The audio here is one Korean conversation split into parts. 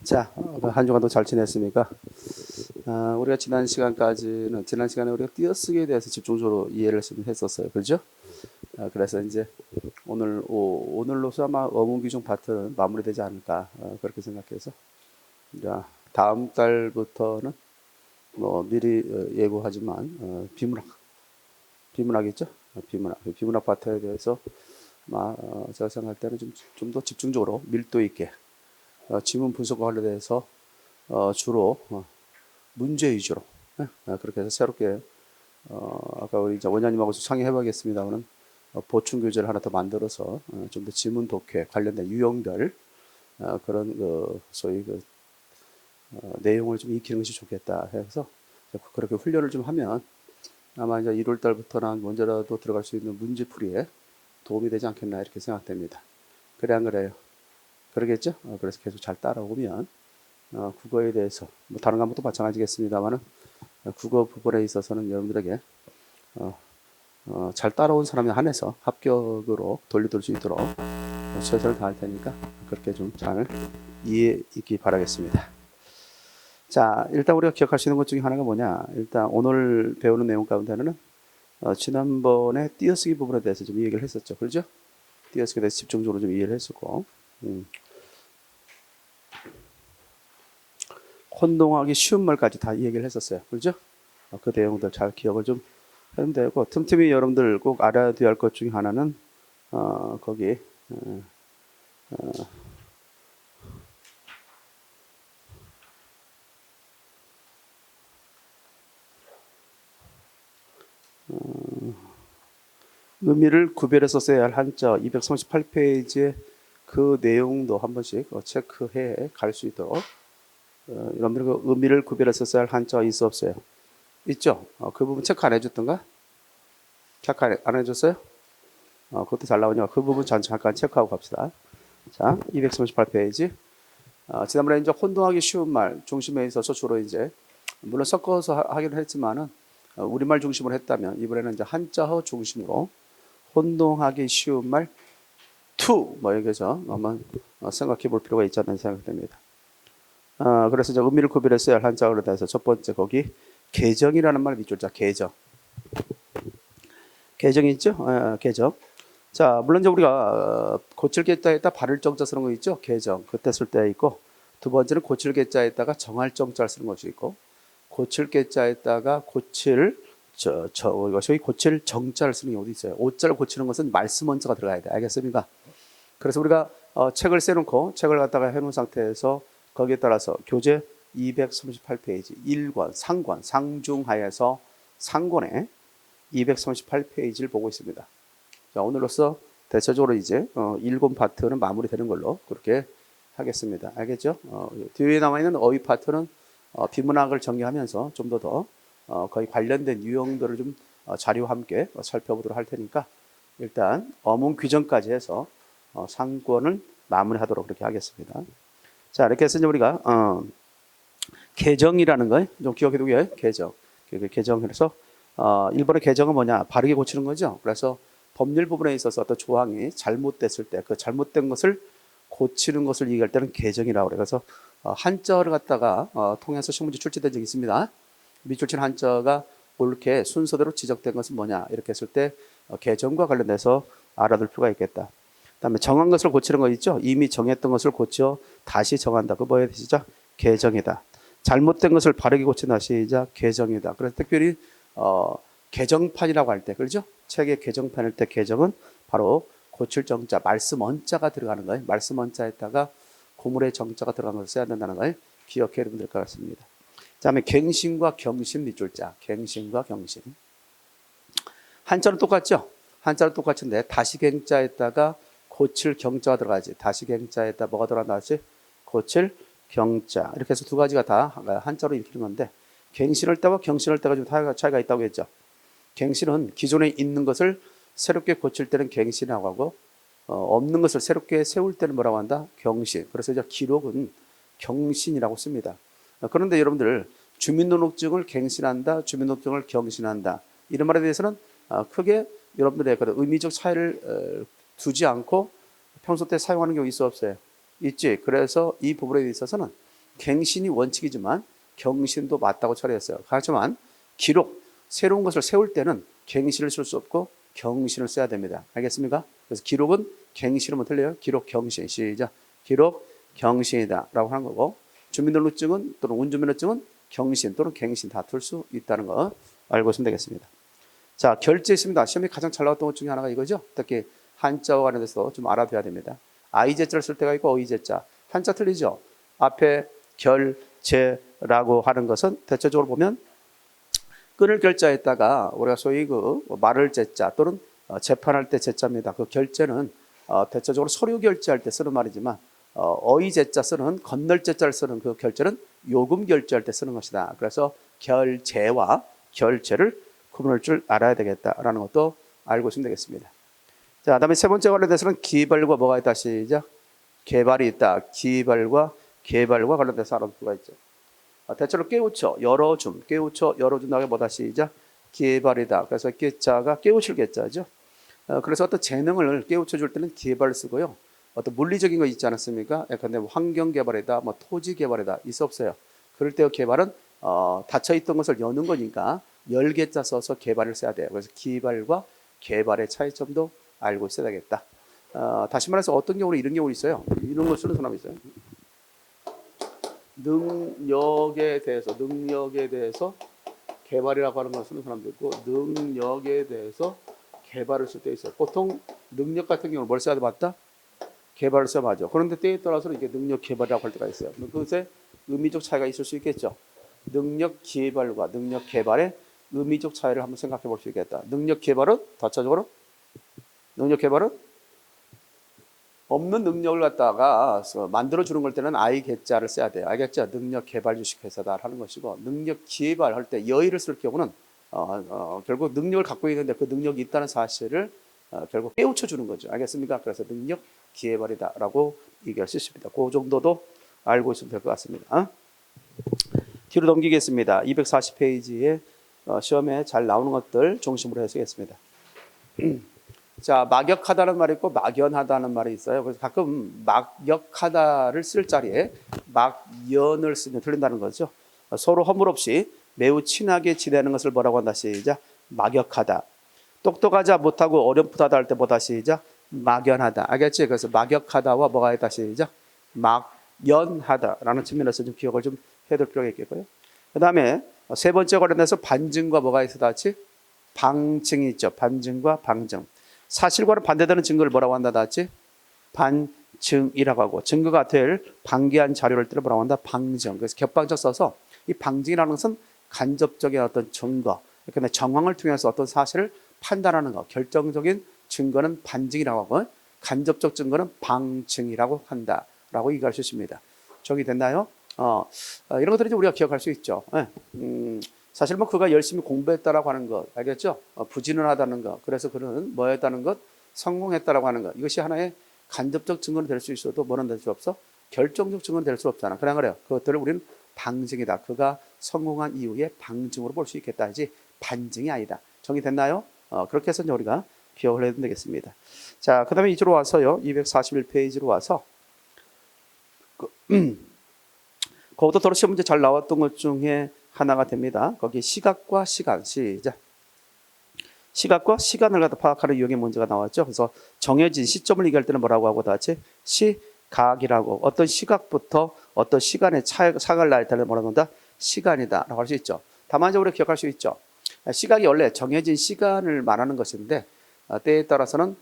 자, 한 주간도 잘 지냈습니까? 우리가 지난 시간에 우리가 띄어쓰기에 대해서 집중적으로 이해를 했었어요. 그렇죠? 그래서 이제 오늘로서 아마 어문규중 파트는 마무리되지 않을까, 그렇게 생각해서. 자, 다음 달부터는 뭐 미리 예고하지만, 비문학이죠? 비문학 파트에 대해서 아마 제가 생각할 때는 좀 더 집중적으로 밀도 있게 지문 분석과 관련돼서 주로 문제 위주로 그렇게 해서 새롭게 아까 우리 이제 원장님하고 상의해봐야겠습니다만은 보충 교재를 하나 더 만들어서 좀 더 지문 독해 관련된 유형들 그런 소위 내용을 좀 익히는 것이 좋겠다 해서 그렇게 훈련을 좀 하면 아마 이제 1월 달부터는 먼저라도 들어갈 수 있는 문제풀이에 도움이 되지 않겠나 이렇게 생각됩니다. 그래 안 그래요? 그러겠죠? 그래서 계속 잘 따라오면 국어에 대해서 뭐 다른 과목도 마찬가지겠습니다만은 국어 부분에 있어서는 여러분들에게 잘 따라온 사람에 한해서 합격으로 돌려줄 수 있도록 최선을 다할 테니까 그렇게 좀 잘 이해해 있기 바라겠습니다. 자, 일단 우리가 기억할 수 있는 것 중에 하나가 뭐냐? 일단 오늘 배우는 내용 가운데는 지난번에 띄어쓰기 부분에 대해서 좀 얘기를 했었죠. 그렇죠? 띄어쓰기에 대해서 집중적으로 좀 이해를 했었고 혼동하기 쉬운 말까지 다 얘기를 했었어요. 그렇죠? 그 내용들 잘 기억을 좀 하면 되고, 틈틈이 여러분들 꼭 알아야 할 것 중에 하나는 거기 의미를 구별해서 써야 할 한자 238페이지의 그 내용도 한 번씩 체크해 갈 수 있도록 여러분들 그 의미를 구별해서 써야 할 한자가 있어 없어요? 있죠? 그 부분 체크 안 해줬던가? 체크 안 해줬어요? 그것도 잘 나오니까 그 부분 잠깐 체크하고 갑시다. 자, 238페이지. 지난번에 이제 혼동하기 쉬운 말 중심에 있어서 주로 이제 물론 섞어서 하기는 했지만은 우리말 중심으로 했다면 이번에는 이제 한자어 중심으로 혼동하기 쉬운 말 투 뭐 여기서 한번 생각해 볼 필요가 있지 않나 생각됩니다. 그래서 이제 의미를 구별했어야 할 한자어로 대해서 첫 번째 거기 계정이라는 말 밑줄자 계정. 계정이 있죠? 계정. 자, 물론 이제 우리가 고칠 계자에다 바를 정자 쓰는 거 있죠? 계정. 그때 쓸 때 있고, 두 번째는 고칠 계자에다가 정할 정자를 쓰는 것이 있고, 고칠 계자에다가 저희 고칠 정자를 쓰는 경우도 있어요. 오자를 고치는 것은 말씀 원자가 들어가야 돼. 알겠습니까? 그래서 우리가 책을 떼놓고 책을 갖다가 해놓은 상태에서 거기에 따라서 교재 238페이지 1권, 상권, 상중하에서 상권에 238페이지를 보고 있습니다. 자, 오늘로써 대체적으로 이제 1권 파트는 마무리되는 걸로 그렇게 하겠습니다. 알겠죠? 뒤에 남아있는 어휘 파트는 비문학을 정리하면서 좀 더 거의 관련된 유형들을 좀 자료와 함께 살펴보도록 할 테니까 일단 어문 규정까지 해서 상권을 마무리하도록 그렇게 하겠습니다. 자, 이렇게 해서 이제 우리가 개정이라는 거 좀 기억해 두고요. 개정. 개정해서 일본의 개정은 뭐냐? 바르게 고치는 거죠. 그래서 법률 부분에 있어서 어떤 조항이 잘못됐을 때 그 잘못된 것을 고치는 것을 얘기할 때는 개정이라고 그래요. 그래서 한자어를 갖다가 통해서 시험문제 출제된 적이 있습니다. 밑줄친 한자어가 옳게 순서대로 지적된 것은 뭐냐? 이렇게 했을 때 개정과 관련돼서 알아둘 필요가 있겠다. 그다음에 정한 것을 고치는 거 있죠? 이미 정했던 것을 고쳐 다시 정한다. 그 뭐에 시작? 개정이다. 잘못된 것을 바르게 고친다. 시작? 개정이다. 그래서 특별히 개정판이라고 할 때, 그렇죠? 책의 개정판일 때 개정은 바로 고칠 정자, 말씀 원자가 들어가는 거예요. 말씀 원자에다가 고물의 정자가 들어가는 것을 써야 된다는 걸 기억해 두면 될 것 같습니다. 그 다음에 갱신과 경신 밑줄자, 갱신과 경신. 한자는 똑같죠? 한자는 똑같은데 다시갱자에다가 고칠 경자가 들어가지. 다시갱자에다 뭐가 들어간다지? 고칠 경자. 이렇게 해서 두 가지가 다 한자로 읽히는 건데 갱신할 때와 경신할 때가 좀 차이가 있다고 했죠. 갱신은 기존에 있는 것을 새롭게 고칠 때는 갱신이라고 하고 없는 것을 새롭게 세울 때는 뭐라고 한다? 경신. 그래서 이제 기록은 경신이라고 씁니다. 그런데 여러분들 주민등록증을 갱신한다, 주민등록증을 경신한다. 이런 말에 대해서는 크게 여러분들의 그런 의미적 차이를 두지 않고 평소 때 사용하는 경우 있어 없어요? 있지. 그래서 이 부분에 있어서는 갱신이 원칙이지만 경신도 맞다고 처리했어요. 하지만 기록, 새로운 것을 세울 때는 갱신을 쓸 수 없고 경신을 써야 됩니다. 알겠습니까? 그래서 기록은 갱신이면 틀려요. 기록, 경신. 시작. 기록, 경신이다 라고 하는 거고, 주민등록증은 또는 운전면허증은 경신 또는 갱신 다툴 수 있다는 거 알고 있으면 되겠습니다. 자, 결제 있습니다. 시험에 가장 잘 나왔던 것 중에 하나가 이거죠. 특히 한자와 관련해서 좀 알아둬야 됩니다. 아이제자를 쓸 때가 있고 어이제자. 한자 틀리죠. 앞에 결제라고 하는 것은 대체적으로 보면 끈을 결자에다가 우리가 소위 그 말을 제자 또는 재판할 때 제자입니다. 그 결제는 대체적으로 서류 결제할 때 쓰는 말이지만 어이제자 쓰는 건널 제자를 쓰는 그 결제는 요금 결제할 때 쓰는 것이다. 그래서 결제와 결제를 구분할 줄 알아야 되겠다라는 것도 알고 있으면 되겠습니다. 자, 그다음에 세 번째 관련돼서는 기발과 뭐가 있다. 시작. 개발이 있다. 기발과 개발과 관련돼서 알아볼 수가 있죠. 대체로 깨우쳐, 열어줌, 깨우쳐, 열어준다고 뭐다. 시작. 개발이다. 그래서 깨자가 깨우칠 깨자죠. 그래서 어떤 재능을 깨우쳐 줄 때는 개발을 쓰고요. 어떤 물리적인 거 있지 않았습니까? 근데 뭐 환경 개발이다, 뭐 토지 개발이다, 있어 없어요. 그럴 때 개발은 닫혀 있던 것을 여는 거니까 열개자 써서 개발을 써야 돼요. 그래서 기발과 개발의 차이점도 알고 있어야 되겠다. 다시 말해서 어떤 경우는 이런 경우는 있어요. 이런 걸 쓰는 사람이 있어요. 능력에 대해서 개발이라고 하는 걸 쓰는 사람도 있고, 능력에 대해서 개발을 쓸 때 있어요. 보통 능력 같은 경우는 뭘 써야 맞다? 개발을 써야 맞아. 그런데 때에 따라서는 이게 능력 개발이라고 할 때가 있어요. 그것에 의미적 차이가 있을 수 있겠죠. 능력 개발과 능력 개발의 의미적 차이를 한번 생각해 볼 수 있겠다. 능력 개발은 다차적으로 능력 개발은 없는 능력을 갖다가 만들어 주는 걸 때는 I 개자를 써야 돼요. 알겠죠? 능력 개발 주식회사다 하는 것이고, 능력 개발할 때 여의를 쓸 경우는 결국 능력을 갖고 있는데 그 능력이 있다는 사실을 결국 깨우쳐 주는 거죠. 알겠습니까? 그래서 능력 개발이다라고 얘기할 수 있습니다. 그 정도도 알고 있으면 될 것 같습니다. 뒤로 넘기겠습니다. 240페이지에 시험에 잘 나오는 것들 중심으로 해석했습니다. 자, 막역하다는 말이 있고 막연하다는 말이 있어요. 그래서 가끔 막역하다를 쓸 자리에 막연을 쓰면 틀린다는 거죠. 서로 허물 없이 매우 친하게 지내는 것을 뭐라고 한다. 시작. 막역하다. 똑똑하지 못하고 어렴풋하다 할 때 뭐다. 시작. 막연하다. 알겠지? 그래서 막역하다와 뭐가 있다. 시작. 막연하다라는 측면에서 좀 기억을 좀 해둘 필요가 있겠고요. 그 다음에 세 번째 관련해서 반증과 뭐가 있어. 다치 방증이 있죠. 반증과 방증. 사실과는 반대되는 증거를 뭐라고 한다. 다치 반증이라고 하고, 증거가 될 방기한 자료를 때려 뭐라고 한다. 방증. 그래서 겹방정 써서 이 방증이라는 것은 간접적인 어떤 증거, 그러니까 정황을 통해서 어떤 사실을 판단하는 것, 결정적인 증거는 반증이라고 하고 간접적 증거는 방증이라고 한다라고 얘기할 수 있습니다. 정리됐나요? 이런 것들이 우리가 기억할 수 있죠. 사실 뭐 그가 열심히 공부했다라고 하는 것, 알겠죠? 부지런하다는 것, 그래서 그는 뭐 했다는 것, 성공했다라고 하는 것, 이것이 하나의 간접적 증거는 될 수 있어도 뭐는 될 수 없어? 결정적 증거는 될 수 없잖아. 그래요. 그것들을 우리는 방증이다. 그가 성공한 이후에 방증으로 볼 수 있겠다 하지 반증이 아니다. 정리됐나요? 그렇게 해서 우리가 기억을 해야 되겠습니다. 자, 그 다음에 이쪽으로 와서요. 241페이지로 와서 거기도 더러 시험 문제 잘 나왔던 것 중에 하나가 됩니다. 거기 시각과 시간. 시작. 시각과 시간을 갖다 파악하는 유형의 문제가 나왔죠. 그래서 정해진 시점을 얘기할 때는 뭐라고 하고 다 같이 시각이라고, 어떤 시각부터 어떤 시간의 차이가 날 때는 뭐라고 한다? 시간이다 라고 할 수 있죠. 다만 이제 우리가 기억할 수 있죠. 시각이 원래 정해진 시간을 말하는 것인데 때에 따라서는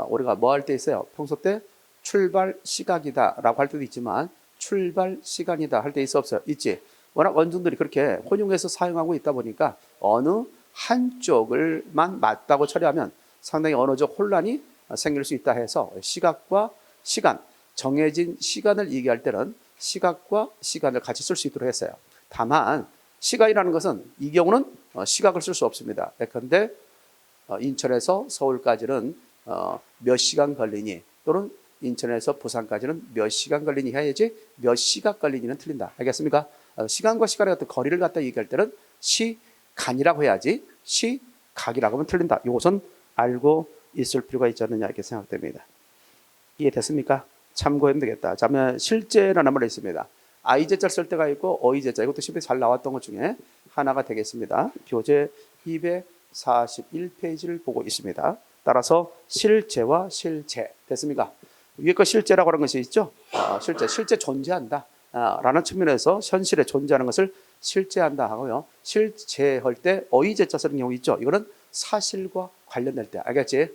우리가 뭐 할 때 있어요. 평소 때 출발 시각이다 라고 할 때도 있지만 출발 시간이다 할 때 있어 없어요? 있지. 워낙 원중들이 그렇게 혼용해서 사용하고 있다 보니까 어느 한쪽을만 맞다고 처리하면 상당히 언어적 혼란이 생길 수 있다 해서 시각과 시간, 정해진 시간을 얘기할 때는 시각과 시간을 같이 쓸 수 있도록 했어요. 다만 시간이라는 것은 이 경우는 시각을 쓸 수 없습니다. 그런데 인천에서 서울까지는 몇 시간 걸리니, 또는 인천에서 부산까지는 몇 시간 걸리니 해야지 몇 시각 걸리니는 틀린다. 알겠습니까? 시간과 시간의 어떤 거리를 갖다 얘기할 때는 시간이라고 해야지 각이라고 하면 틀린다. 이것은 알고 있을 필요가 있지 않느냐 이렇게 생각됩니다. 이해됐습니까? 참고하면 되겠다. 자, 그러면 실제라는 말이 있습니다. 아이제자 쓸 때가 있고 어이제자, 이것도 시험에 잘 나왔던 것 중에 하나가 되겠습니다. 교재 241페이지를 보고 있습니다. 따라서 실제와 실제 됐습니까? 위에 거 실제라고 하는 것이 있죠. 실제 존재한다 라는 측면에서 현실에 존재하는 것을 실제한다 하고요. 실제할 때 어이제자 쓰는 경우 있죠. 이거는 사실과 관련될 때, 알겠지?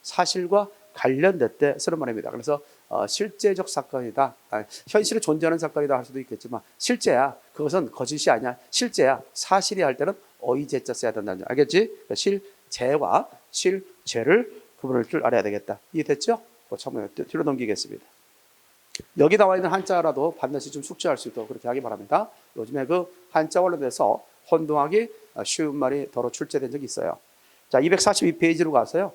사실과 관련될 때 쓰는 말입니다. 그래서 실제적 사건이다, 현실에 존재하는 사건이다 할 수도 있겠지만 실제야, 그것은 거짓이 아니야, 실제야, 사실이 할 때는 어이제자 써야 된다는 점, 알겠지? 그러니까 실제와 실제를 구분할 줄 알아야 되겠다. 이해됐죠? 참고요. 뒤로 넘기겠습니다. 여기 나와 있는 한자라도 반드시 좀 숙지할 수 있도록 그렇게 하기 바랍니다. 요즘에 그 한자 관련돼서 혼동하기 쉬운 말이 더러 출제된 적이 있어요. 자, 242페이지로 가서요.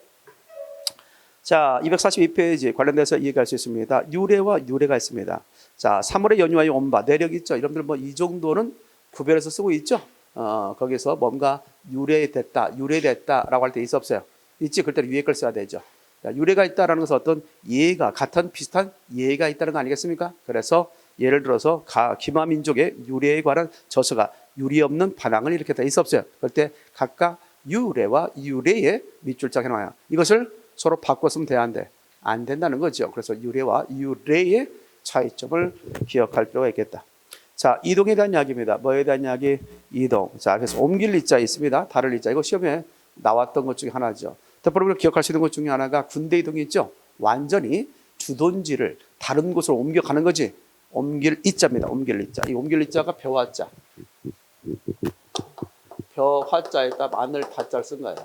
자, 242페이지 관련돼서 얘기할 수 있습니다. 유래와 유래가 있습니다. 자, 3월의 연유와의 온바, 내력 있죠. 여러분들 뭐 이 정도는 구별해서 쓰고 있죠. 거기서 뭔가 유래됐다라고 할 때 있어 없어요? 있지. 그럴 때는 위에 걸 써야 되죠. 자, 유래가 있다라는 것은 어떤 예가, 같은 비슷한 예가 있다는 거 아니겠습니까? 그래서 예를 들어서 기마민족의 유래에 관한 저서가 유리 없는 반항을 이렇게 다 있어 없어요? 그럴 때 각각 유래와 유래의 밑줄짝 해놔요. 이것을 서로 바꿨으면 돼야 안 된다는 거죠. 그래서 유래와 유래의 차이점을 기억할 필요가 있겠다. 자, 이동에 대한 이야기입니다. 뭐에 대한 이야기? 이동. 자, 그래서 옮길 이자 있습니다. 다를 이자. 이거 시험에 나왔던 것 중에 하나죠. 특별히 기억할 수 있는 것 중에 하나가 군대 이동이 있죠. 완전히 주둔지를 다른 곳으로 옮겨가는 거지. 옮길 이자입니다. 옮길 이자. 이 옮길 이자가 벼화자. 벼화자에다 마늘 다자를 쓴 거예요.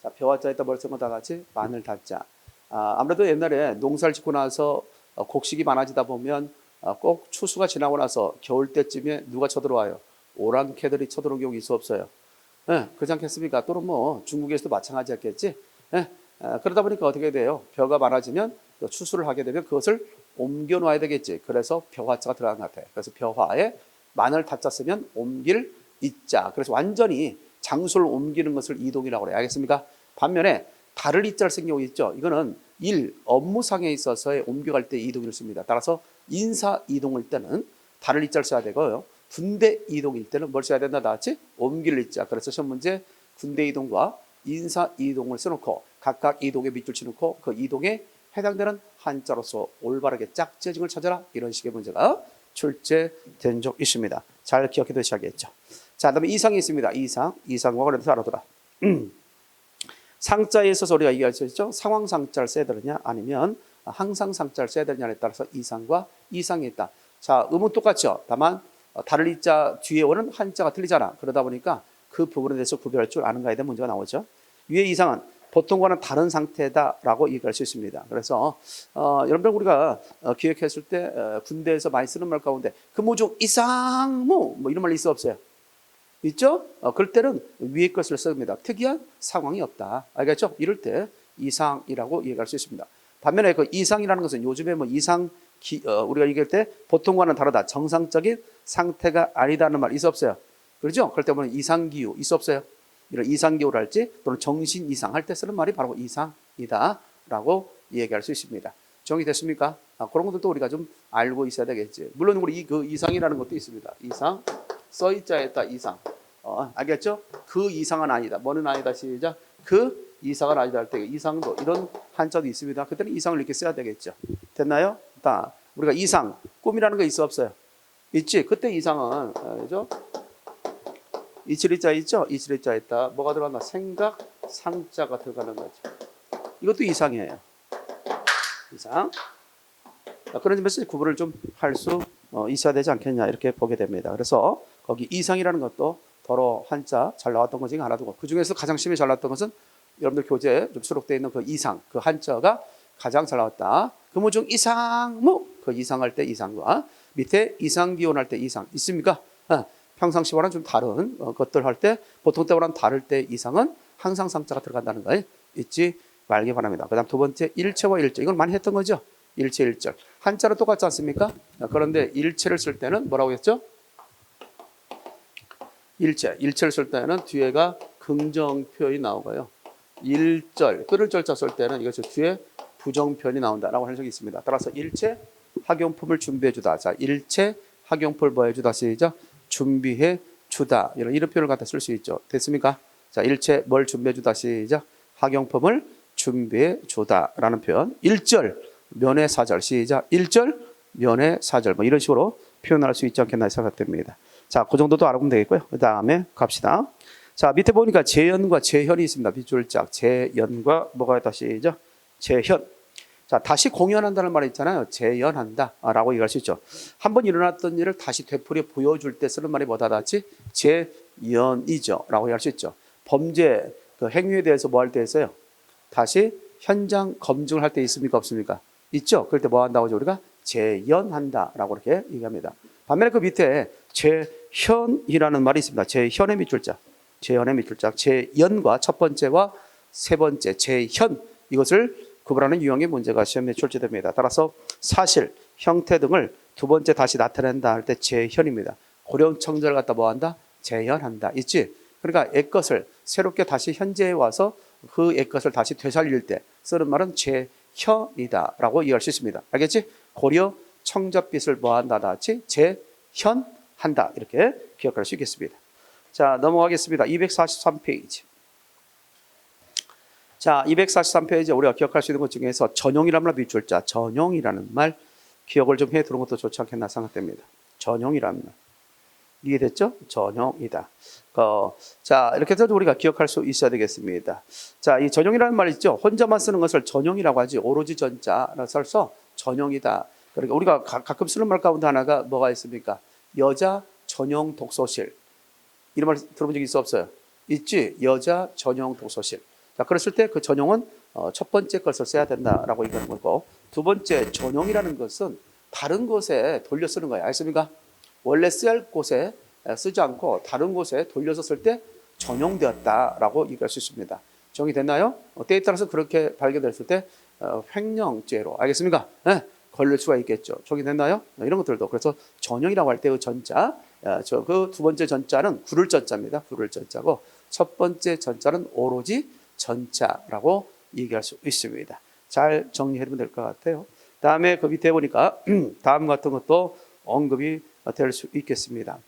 자, 벼화자에다 뭘 쓴 거 다 같이? 마늘 다자. 아무래도 옛날에 농사를 짓고 나서 곡식이 많아지다 보면 꼭 추수가 지나고 나서 겨울 때쯤에 누가 쳐들어와요? 오랑캐들이 쳐들어온 경우 있어 없어요? 네, 그렇지 않겠습니까? 또는 뭐 중국에서도 마찬가지였겠지? 네, 그러다 보니까 어떻게 돼요? 벼가 많아지면 추수를 하게 되면 그것을 옮겨 놓아야 되겠지. 그래서 벼화자가 들어간 것 같아요. 그래서 벼화에 마늘 다자 쓰면 옮길 이자. 그래서 완전히 장소를 옮기는 것을 이동이라고 그래요. 알겠습니까? 반면에 다를 이자를 쓴 경우 있죠. 이거는 업무상에 있어서의 옮겨갈 때 이동을 씁니다. 따라서 인사 이동일 때는 다를 이자를 써야 되고요. 군대 이동일 때는 뭘 써야 된다 나왔지? 옮길 이자. 그래서 시험 문제 군대 이동과 인사 이동을 써놓고 각각 이동에 밑줄 치놓고 그 이동에 해당되는 한자로서 올바르게 짝지어짐을 찾아라. 이런 식의 문제가 출제된 적 있습니다. 잘 기억해 두셔야겠죠. 자, 그다음에 이상이 있습니다. 이상과 관련해서 알아둬라. 상자에 있어서 우리가 얘기할 수 있죠. 상황상자를 써야 되느냐 아니면 항상 상자를 써야 되느냐에 따라서 이상과 이상이 있다. 자, 음은 똑같죠. 다만 다를 이자 뒤에 오는 한자가 틀리잖아. 그러다 보니까 그 부분에 대해서 구별할 줄 아는가에 대한 문제가 나오죠. 위에 이상은 보통과는 다른 상태다라고 얘기할 수 있습니다. 그래서 여러분들 우리가 기억했을 때 군대에서 많이 쓰는 말 가운데 근무 중 이상무 뭐 이런 말 있어 없어요? 있죠? 그럴 때는 위에 것을 씁니다. 특이한 상황이 없다. 알겠죠? 이럴 때 이상이라고 얘기할 수 있습니다. 반면에 그 이상이라는 것은 요즘에 뭐 우리가 얘기할 때 보통과는 다르다. 정상적인 상태가 아니다는 말 있어 없어요? 그렇죠? 그럴 때 보면 이상기후 있어 없어요? 이런 이상기후를 할지 또는 정신 이상 할 때 쓰는 말이 바로 이상이다라고 얘기할 수 있습니다. 정리됐습니까? 그런 것들도 우리가 좀 알고 있어야 되겠지. 물론 우리 그 이상이라는 것도 있습니다. 이상, 써있자에다 이상. 알겠죠? 그 이상은 아니다. 뭐는 아니다. 시작. 그 이상은 아니다 할 때 이상도 이런 한자도 있습니다. 그때는 이상을 이렇게 써야 되겠죠. 됐나요? 우리가 이상, 꿈이라는 거 있어 없어요? 있지. 그때 이상은 그죠? 이치리자 있죠? 이치리자 있다. 뭐가 들어간다? 생각, 상자가 들어가는 거죠. 이것도 이상이에요. 이상. 그런 점에서 구분을 좀 할 수 있어야 되지 않겠냐 이렇게 보게 됩니다. 그래서 거기 이상이라는 것도 더러 한자 잘 나왔던 것 중에 하나 두고 그 중에서 가장 심히 잘 나왔던 것은 여러분들 교재에 좀 수록되어 있는 그 이상, 그 한자가 가장 잘 나왔다. 근무 중 이상무, 그 이상할 때 이상과 밑에 이상기온 할 때 이상 있습니까? 평상시와는 좀 다른 것들 할 때 보통 때와는 다를 때 이상은 항상 상자가 들어간다는 거 잊지 말기 바랍니다. 그 다음 두 번째 일체와 일절. 이건 많이 했던 거죠. 일체, 일절. 한자로 똑같지 않습니까? 그런데 일체를 쓸 때는 뭐라고 했죠? 일체를 쓸 때는 뒤에가 긍정 표현이 나오고요. 일절, 끊을 절자 쓸 때는 이것을 뒤에 부정 표현이 나온다라고 한 적이 있습니다. 따라서 일체 학용품을 준비해 주다. 자, 일체 학용품을 뭐 해주다 시작 준비해 주다. 이런 표현을 갖다 쓸 수 있죠. 됐습니까? 자, 일체 뭘 준비해 주다 시작 학용품을 준비해 주다라는 표현. 일절 면회 사절 시작 일절 면회 사절 뭐 이런 식으로 표현할 수 있지 않겠나 생각됩니다. 자, 그 정도도 알아보면 되겠고요. 그 다음에 갑시다. 자, 밑에 보니까 재연과 재현이 있습니다. 빗줄짝 재연과 뭐가 있다 시작 재현. 자, 다시 공연한다는 말이 있잖아요. 재연한다 라고 얘기할 수 있죠. 한번 일어났던 일을 다시 되풀이 보여줄 때 쓰는 말이 뭐다 같이 재연이죠 라고 얘기할 수 있죠. 범죄 그 행위에 대해서 뭐 할 때 있어요? 다시 현장 검증을 할 때 있습니까 없습니까? 있죠. 그럴 때 뭐 한다고 하죠? 우리가 재연한다 라고 이렇게 얘기합니다. 반면에 그 밑에 재현이라는 말이 있습니다. 재현의 밑줄짝 재현의 밑줄짝 재연과 첫 번째와 세 번째 재현 이것을 구분하는 유형의 문제가 시험에 출제됩니다. 따라서 사실, 형태 등을 두 번째 다시 나타낸다 할 때 재현입니다. 고령 청자를 갖다 뭐 한다? 재현한다. 있지? 그러니까 옛것을 새롭게 다시 현재에 와서 그 옛것을 다시 되살릴 때 쓰는 말은 재현이다 라고 이해할 수 있습니다. 알겠지? 고려 청자빛을 뭐 한다 같이 재현한다 이렇게 기억할 수 있겠습니다. 자, 넘어가겠습니다. 243페이지. 자, 243페이지 우리가 기억할 수 있는 것 중에서 전용이라는 말 밑줄자 전용이라는 말 기억을 좀 해두는 것도 좋지 않겠나 생각됩니다. 전용이라는 말 이해됐죠? 전용이다. 자, 이렇게 해서 우리가 기억할 수 있어야 되겠습니다. 자, 이 전용이라는 말 있죠? 혼자만 쓰는 것을 전용이라고 하지 오로지 전자라 써서 전용이다. 그러니까 우리가 가끔 쓰는 말 가운데 하나가 뭐가 있습니까? 여자 전용 독서실 이런 말 들어본 적 있어 없어요? 있지? 여자 전용 독서실. 자, 그랬을 때 그 전용은 첫 번째 것을 써야 된다라고 얘기하는 거고 두 번째 전용이라는 것은 다른 곳에 돌려 쓰는 거예요. 알습니까? 원래 써야 할 곳에 쓰지 않고 다른 곳에 돌려서 쓸 때 전용되었다라고 얘기할 수 있습니다. 정의됐나요? 때에 따라서 그렇게 발견됐을 때 횡령죄로 알겠습니까? 네, 걸릴 수가 있겠죠. 정의됐나요? 이런 것들도 그래서 전용이라고 할 때 그 전자 그 두 번째 전자는 구를 전자입니다. 구를 전자고 첫 번째 전자는 오로지 전자라고 얘기할 수 있습니다. 잘 정리해두면 될 것 같아요. 다음에 그 밑에 보니까 다음 같은 것도 언급이 될 수 있겠습니다.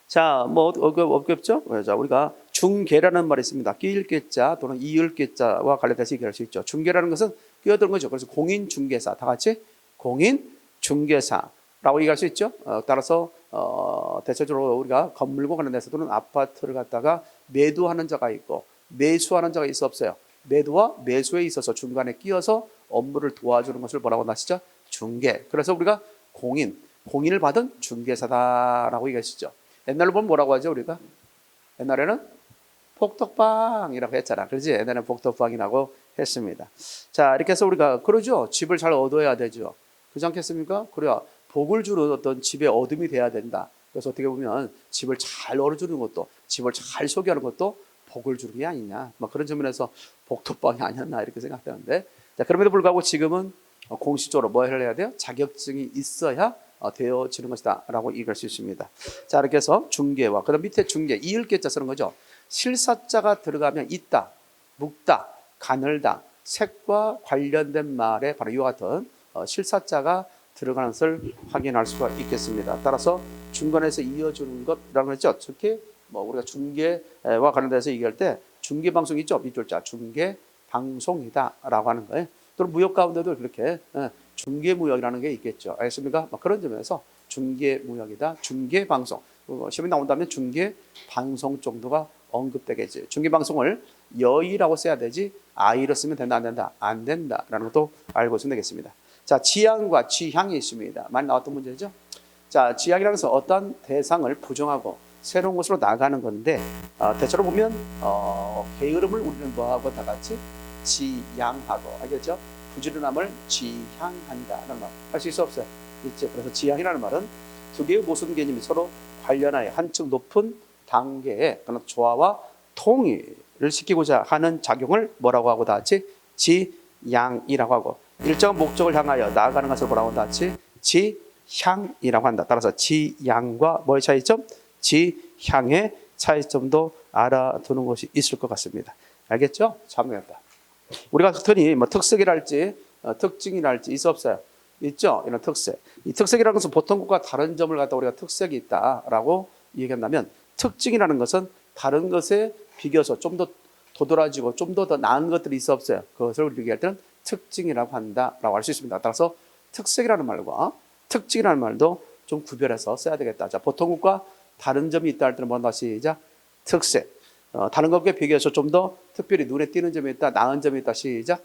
자, 뭐 없겠죠? 자, 우리가 중개라는 말이 있습니다. 끼일개자 또는 이을개자와 관련돼서 얘기할 수 있죠. 중개라는 것은 끼어드는 거죠. 그래서 공인중개사 다 같이 공인중개사라고 얘기할 수 있죠. 따라서 대체적으로 우리가 건물과 관련돼서는 아파트를 갖다가 매도하는 자가 있고 매수하는 자가 있어 없어요. 매도와 매수에 있어서 중간에 끼어서 업무를 도와주는 것을 뭐라고 하시죠? 중개. 그래서 우리가 공인을 받은 중개사다라고 얘기하시죠. 옛날로 보면 뭐라고 하죠 우리가? 옛날에는 복덕방이라고 했잖아. 그렇지? 옛날에는 복덕방이라고 했습니다. 자, 이렇게 해서 우리가 그러죠. 집을 잘 얻어야 되죠. 그렇지 않겠습니까? 그래야 복을 주는 어떤 집의 어둠이 돼야 된다. 그래서 어떻게 보면 집을 잘 얻어주는 것도 집을 잘 소개하는 것도 복을 주는 게 아니냐. 뭐 그런 점에서 복덕방이 아니었나 이렇게 생각되는데 자, 그럼에도 불구하고 지금은 공식적으로 뭐 해야 돼요? 자격증이 있어야 되어지는 것이다 라고 얘기할 수 있습니다. 자, 이렇게 해서 중개와 그 다음 밑에 중개 이을개자 쓰는 거죠. 실사자가 들어가면 있다, 묵다, 가늘다, 색과 관련된 말에 바로 이와 같은 실사자가 들어가는 것을 확인할 수가 있겠습니다. 따라서 중간에서 이어주는 것이라고 했죠. 특히 뭐 우리가 중개와 관련돼서 얘기할 때 중개방송 있죠. 밑줄자 중개방송이다 라고 하는 거예요. 또는 무역 가운데도 그렇게 중개무역이라는 게 있겠죠. 알겠습니까? 그런 점에서 중개무역이다, 중개방송. 시험이 나온다면 중개방송 정도가 언급되겠지. 중개방송을 여의라고 써야 되지 아이로 쓰면 된다 안 된다? 안 된다라는 것도 알고 있으면 되겠습니다. 자, 지향과 지향이 있습니다. 많이 나왔던 문제죠. 자, 지향이라는 것은 어떤 대상을 부정하고 새로운 곳으로 나가는 건데 대체로 보면 게으름을 우리는 뭐하고 다 같이 지향하고 알겠죠? 부지런함을 지향한다는 말 할 수 있어 없어요? 있죠. 그래서 지향이라는 말은 두 개의 모순 개념이 서로 관련하여 한층 높은 단계의 그런 조화와 통일을 시키고자 하는 작용을 뭐라고 하고 다 같이 지향이라고 하고 일정한 목적을 향하여 나아가는 것을 뭐라고 한다 같이 지향이라고 한다. 따라서 지향과 뭐의 차이점? 지향의 차이점도 알아두는 것이 있을 것 같습니다. 알겠죠? 참고했다. 우리가 흔히 뭐 특색이랄지 특징이랄지 있어 없어요? 있죠? 이런 특색. 이 특색이라는 것은 보통 것과 다른 점을 갖다 우리가 특색이 있다라고 얘기한다면, 특징이라는 것은 다른 것에 비교해서 좀 더 도드라지고 좀 더 나은 것들이 있어 없어요? 그것을 우리가 얘기할 때는 특징이라고 한다라고 할 수 있습니다. 따라서 특색이라는 말과 특징이라는 말도 좀 구별해서 써야 되겠다. 자, 보통 것과 다른 점이 있다 할 때는 뭐라 시작? 특색. 다른 것과 비교해서 좀 더 특별히 눈에 띄는 점이 있다, 나은 점이 있다. 시작.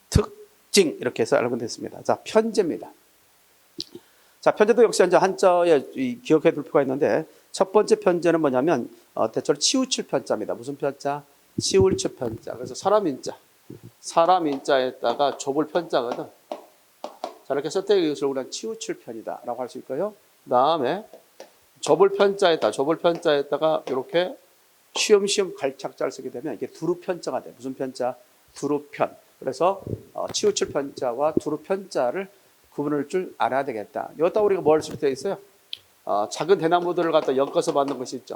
특징. 이렇게 해서 알면 됐습니다. 자, 편제입니다. 자, 편제도 역시 이제 한자에 기억해 둘 필요가 있는데, 첫 번째 편제는 뭐냐면 대체로 치우칠 편자입니다. 무슨 편자? 치우칠 편자. 그래서 사람 인자. 사람 인자에다가 좁을 편자거든. 자, 이렇게 쓸 때 이것을 우리는 치우칠 편이다라고 할 수 있고요. 그 다음에 좁을 편자에다가 이렇게 쉬엄쉬엄 갈착자를 쓰게 되면 이게 두루 편자가 돼. 무슨 편자? 두루 편. 그래서 치우칠 편자와 두루 편자를 구분할 줄 알아야 되겠다. 여기다 우리가 뭘 쓸 때 있어요? 작은 대나무들을 갖다 엮어서 만든 것이 있죠.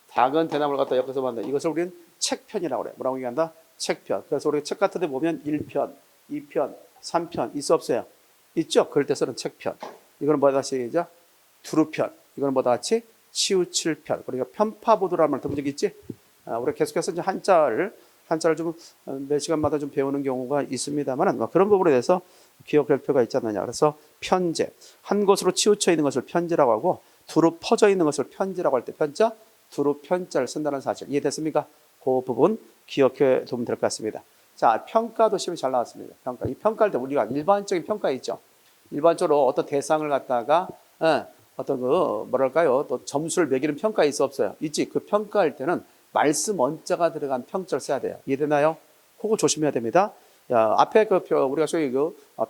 작은 대나무를 갖다 엮어서 만든 이것을 우리는 책편이라고 그래. 뭐라고 얘기한다? 책편. 그래서 우리가 책 같은 데 보면 1편, 2편, 3편 있어 없어요? 있죠? 그럴 때 쓰는 책편. 이거는 뭐다 시작? 두루편. 이거는 뭐다 같이? 치우칠편. 그러니까 편파보도라는 말 들어본 적 있지? 우리가 계속해서 이제 한자를 좀 매 시간마다 좀 배우는 경우가 있습니다만, 그런 부분에 대해서 기억할 필요가 있지 않느냐. 그래서 편제. 한 곳으로 치우쳐 있는 것을 편제라고 하고, 두루 퍼져 있는 것을 편제라고 할 때 편자, 두루 편자를 쓴다는 사실. 이해됐습니까? 그 부분 기억해 두면 될 것 같습니다. 자, 평가도 시험이 잘 나왔습니다. 평가. 이 평가할 때 우리가 일반적인 평가 있죠. 일반적으로 어떤 대상을 갖다가 어떤 뭐랄까요? 또 점수를 매기는 평가 있어 없어요? 있지. 그 평가할 때는 말씀 원자가 들어간 평자를 써야 돼요. 이해되나요? 그거 조심해야 됩니다. 야, 앞에 우리가 소위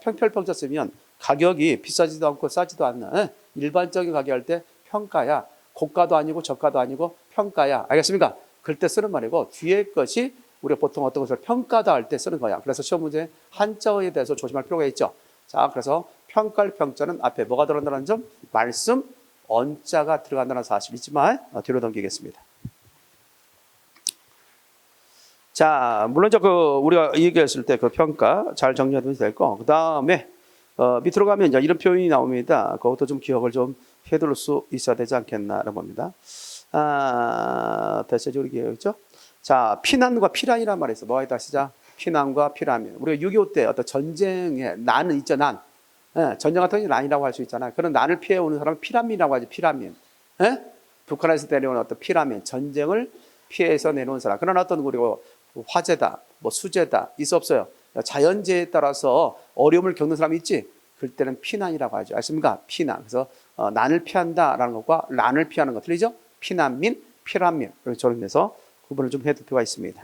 평평평자 쓰면 가격이 비싸지도 않고 싸지도 않는 일반적인 가격할 때 평가야. 고가도 아니고 저가도 아니고 평가야. 알겠습니까? 그럴 때 쓰는 말이고, 뒤에 것이 우리가 보통 어떤 것을 평가다 할 때 쓰는 거야. 그래서 시험 문제 한자어에 대해서 조심할 필요가 있죠. 자, 그래서 평가할 평자는 앞에 뭐가 들어간다는 점? 말씀 언자가 들어간다는 사실 있지만 뒤로 넘기겠습니다. 자, 물론 우리가 얘기했을 때 그 평가 잘 정리하면 될 거. 그 다음에 밑으로 가면 이제 이런 표현이 나옵니다. 그것도 좀 기억을 좀 해둘 수 있어야 되지 않겠나라는 겁니다. 대체적으로 기억이죠. 자, 피난과 피란이란 말이 있어. 뭐가 있다 시작? 피난과 피란이면. 우리가 6.25 때 어떤 전쟁에 난은 있죠, 난. 전쟁 같은 게 난이라고 할 수 있잖아요. 그런 난을 피해오는 사람은 피란민이라고 하지, 피란민. 북한에서 내려오는 어떤 피란민, 전쟁을 피해서 내려온 사람. 그런 어떤 그리고 화재다, 뭐 수재다, 있어 없어요? 자연재해에 따라서 어려움을 겪는 사람이 있지? 그럴 때는 피난이라고 하죠. 아십니까? 피난. 그래서 난을 피한다라는 것과 난을 피하는 것 틀리죠? 피난민, 피란민. 그렇게 저런 데서 구분을 좀 해둘 필요가 있습니다.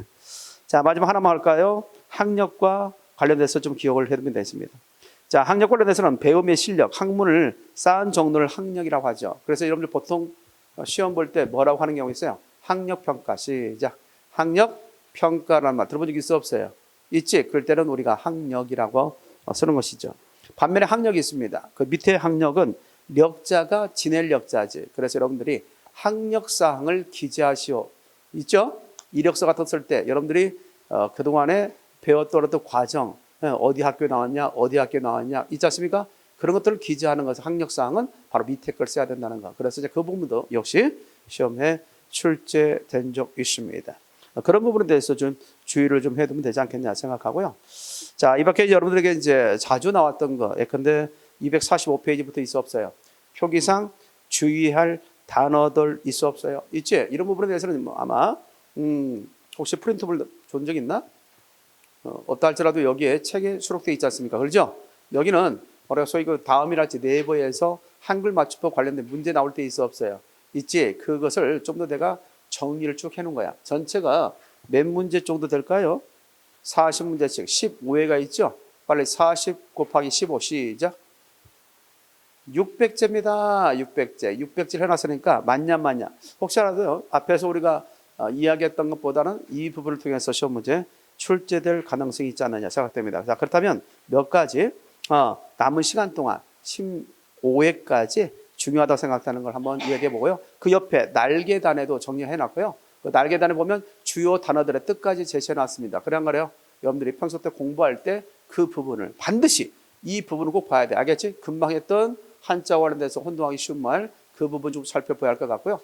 자, 마지막 하나만 할까요? 학력과 관련돼서 좀 기억을 해두면 되겠습니다. 자, 학력 관련해서는 배움의 실력, 학문을 쌓은 정도를 학력이라고 하죠. 그래서 여러분들 보통 시험 볼 때 뭐라고 하는 경우 있어요? 학력평가. 시작. 학력평가라는 말 들어본 적 있어 없어요? 있지? 그럴 때는 우리가 학력이라고 쓰는 것이죠. 반면에 학력이 있습니다. 그 밑에 학력은 력자가 지낼 력자지. 그래서 여러분들이 학력사항을 기재하시오. 있죠? 이력서 같은 거 쓸 때 여러분들이 그동안에 배웠던 어떤 과정, 어디 학교 나왔냐, 있지 않습니까? 그런 것들을 기재하는 것은 학력사항은 바로 밑에 걸 써야 된다는 거. 그래서 이제 그 부분도 역시 시험에 출제된 적 있습니다. 그런 부분에 대해서 좀 주의를 좀 해두면 되지 않겠냐 생각하고요. 자, 이 밖에 여러분들에게 이제 자주 나왔던 거, 예컨대 245페이지부터 있어 없어요? 표기상 주의할 단어들 있어 없어요? 있지? 이런 부분에 대해서는 뭐 아마 혹시 프린트볼 본 적 있나? 없다 할지라도 여기에 책에 수록되어 있지 않습니까? 그렇죠? 여기는 우리가 소위 그 다음이랄지 네이버에서 한글 맞춤법 관련된 문제 나올 때 있어 없어요? 있지? 그것을 좀 더 내가 정리를 쭉 해놓은 거야. 전체가 몇 문제 정도 될까요? 40문제씩 15회가 있죠? 빨리 40 곱하기 15 시작. 600제입니다. 600제 해놨으니까 맞냐. 혹시라도 앞에서 우리가 이야기했던 것보다는 이 부분을 통해서 시험 문제 출제될 가능성이 있지 않느냐 생각됩니다. 자, 그렇다면 몇 가지 남은 시간 동안 15회까지 중요하다고 생각하는 걸 한번 이야기해 보고요. 그 옆에 날개단에도 정리해 놨고요. 그 날개단에 보면 주요 단어들의 뜻까지 제시해 놨습니다. 그래야 말이에요. 여러분들이 평소 때 공부할 때 그 부분을 반드시 이 부분을 꼭 봐야 돼. 알겠지? 금방 했던 한자 관련돼서 혼동하기 쉬운 말 그 부분 좀 살펴봐야 할 것 같고요.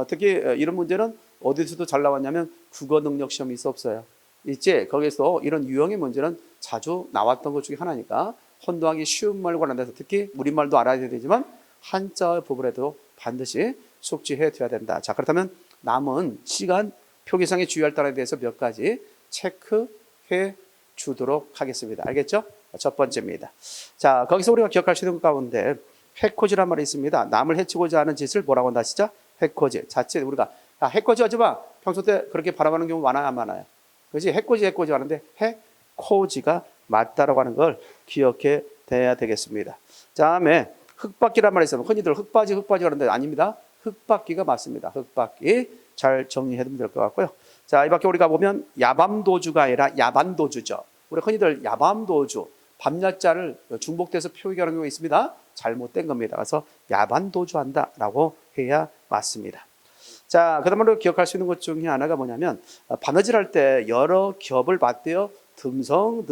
특히 이런 문제는 어디서도 잘 나왔냐면 국어 능력 시험이 있어 없어요. 있지? 거기서 이런 유형의 문제는 자주 나왔던 것 중에 하나니까 혼동하기 쉬운 말 관련돼서 특히 우리말도 알아야 되지만 한자 부분에도 반드시 숙지해 둬야 된다. 자, 그렇다면 남은 시간 표기상의 주의할 단어에 대해서 몇 가지 체크해 주도록 하겠습니다. 알겠죠? 첫 번째입니다. 자, 거기서 우리가 기억할 수 있는 것 가운데 해코지란 말이 있습니다. 남을 해치고자 하는 짓을 뭐라고 한다 하시죠? 해코지. 자칫 우리가 해코지 하지 마. 평소 때 그렇게 바라보는 경우 많아요, 안 많아요? 그렇지? 해코지 하는데 해코지가 맞다라고 하는 걸 기억해 둬야 되겠습니다. 다음에 흙박기란 말이 있어요. 흔히들 흙바지 하는데 아닙니다. 흙박기가 맞습니다. 흙박기 잘 정리해 두면 될 것 같고요. 자, 이 밖에 우리가 보면 야밤도주가 아니라 야반도주죠. 우리 흔히들 야밤도주, 밤낮자를 중복돼서 표기하는 경우가 있습니다. 잘못된 겁니다. 그래서 야반도주한다라고 해야 맞습니다. 자, 그 다음으로 기억할 수 있는 것 중에 하나가 뭐냐면 바느질 할 때 여러 겹을 맞대어 듬성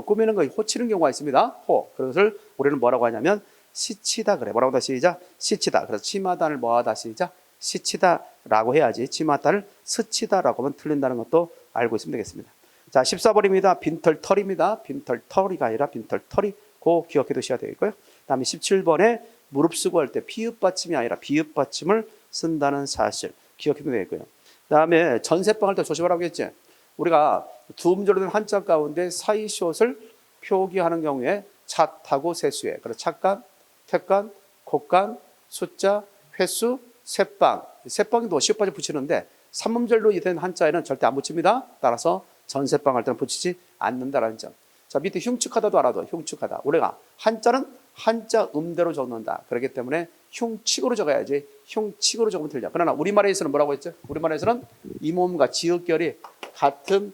꾸미는 거 호치는 경우가 있습니다. 그것을 우리는 뭐라고 하냐면 시치다 그래. 뭐라고 다시 시작? 시치다. 그래서 치마단을 뭐하다 시작? 시치다라고 해야지 치마단을 스치다라고 하면 틀린다는 것도 알고 있으면 되겠습니다. 자, 14번입니다. 빈털털입니다. 빈털털이가 아니라 빈털털이 고 기억해 두셔야 되겠고요. 다음에 17번에 무릎 쓰고 할 때 피읍 받침이 아니라 비읍 받침을 쓴다는 사실 기억해 두면 되겠고요. 다음에 전세방 할 때 조심하라고 했지. 우리가 두 음절로 된 한자 가운데 사이시옷을 표기하는 경우에 찻하고 세수에 그래서 찻간, 택간, 콧간, 숫자, 횟수, 세방도 시옷까지 붙이는데 3음절로 된 한자에는 절대 안 붙입니다. 따라서 전세방 할 때는 붙이지 않는다라는 점. 자, 밑에 흉측하다도 알아도 흉측하다. 우리가 한자는 한자 음대로 적는다. 그렇기 때문에 흉측으로 적어야지 흉측으로 적으면 틀려. 그러나 우리말에서는 뭐라고 했죠? 우리말에서는 이 몸과 지읒결이 같은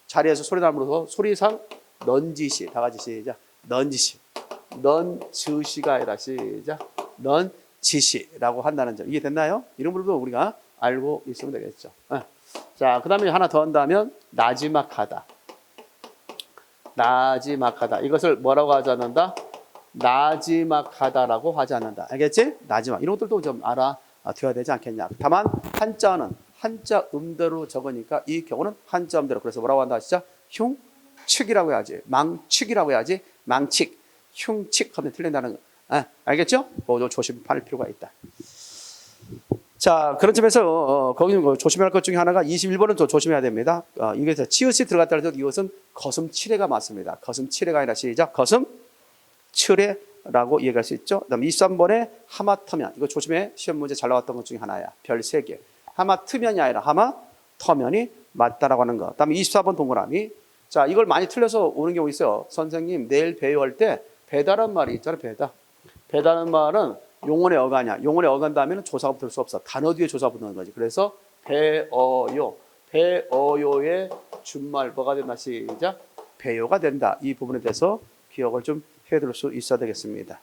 자리에서 소리 나므로서 소리상 넌지시 다 같이 시작. 넌지시 넌즈시가 아니라 시작. 넌지시라고 한다는 점. 이게 됐나요? 이런 부분도 우리가 알고 있으면 되겠죠. 자, 그 다음에 하나 더 한다면 나지막하다. 이것을 뭐라고 하지 않는다? 나지막하다라고 하지 않는다. 알겠지? 나지막. 이런 것들도 좀 알아둬야 되지 않겠냐. 다만 한자는 한자 음대로 적으니까 이 경우는 한자 음대로. 그래서 뭐라고 한다 하시죠? 흉측이라고 해야지. 망측이라고 해야지. 망측. 흉측 하면 틀린다는 거. 알겠죠? 그거 조심할 필요가 있다. 자, 그런 점에서 거기 조심해야 할 것 중에 하나가 21번은 좀 조심해야 됩니다. 이게 치읓이 들어갔다 해도 이것은 거슴칠해가 맞습니다. 거슴칠해가 아니라 시작. 거슴칠해라고 이해할 수 있죠. 그다음 23번에 하마터면. 이거 조심해. 시험 문제 잘 나왔던 것 중에 하나야. 별 3개. 하마트면이 아니라 하마터면이 맞다라고 하는 거. 그다음에 24번 동그라미. 자, 이걸 많이 틀려서 오는 경우 있어요. 선생님 내일 배요 할 때 배다란 말이 있잖아요. 배다는 말은 용언의 어가냐. 용언의 어간 다음에는 조사가 붙을 수 없어. 단어 뒤에 조사가 붙는 거지. 그래서 배어요. 배어요의 준말 뭐가 된다 시작. 배요가 된다. 이 부분에 대해서 기억을 좀 해둘 수 있어야 되겠습니다.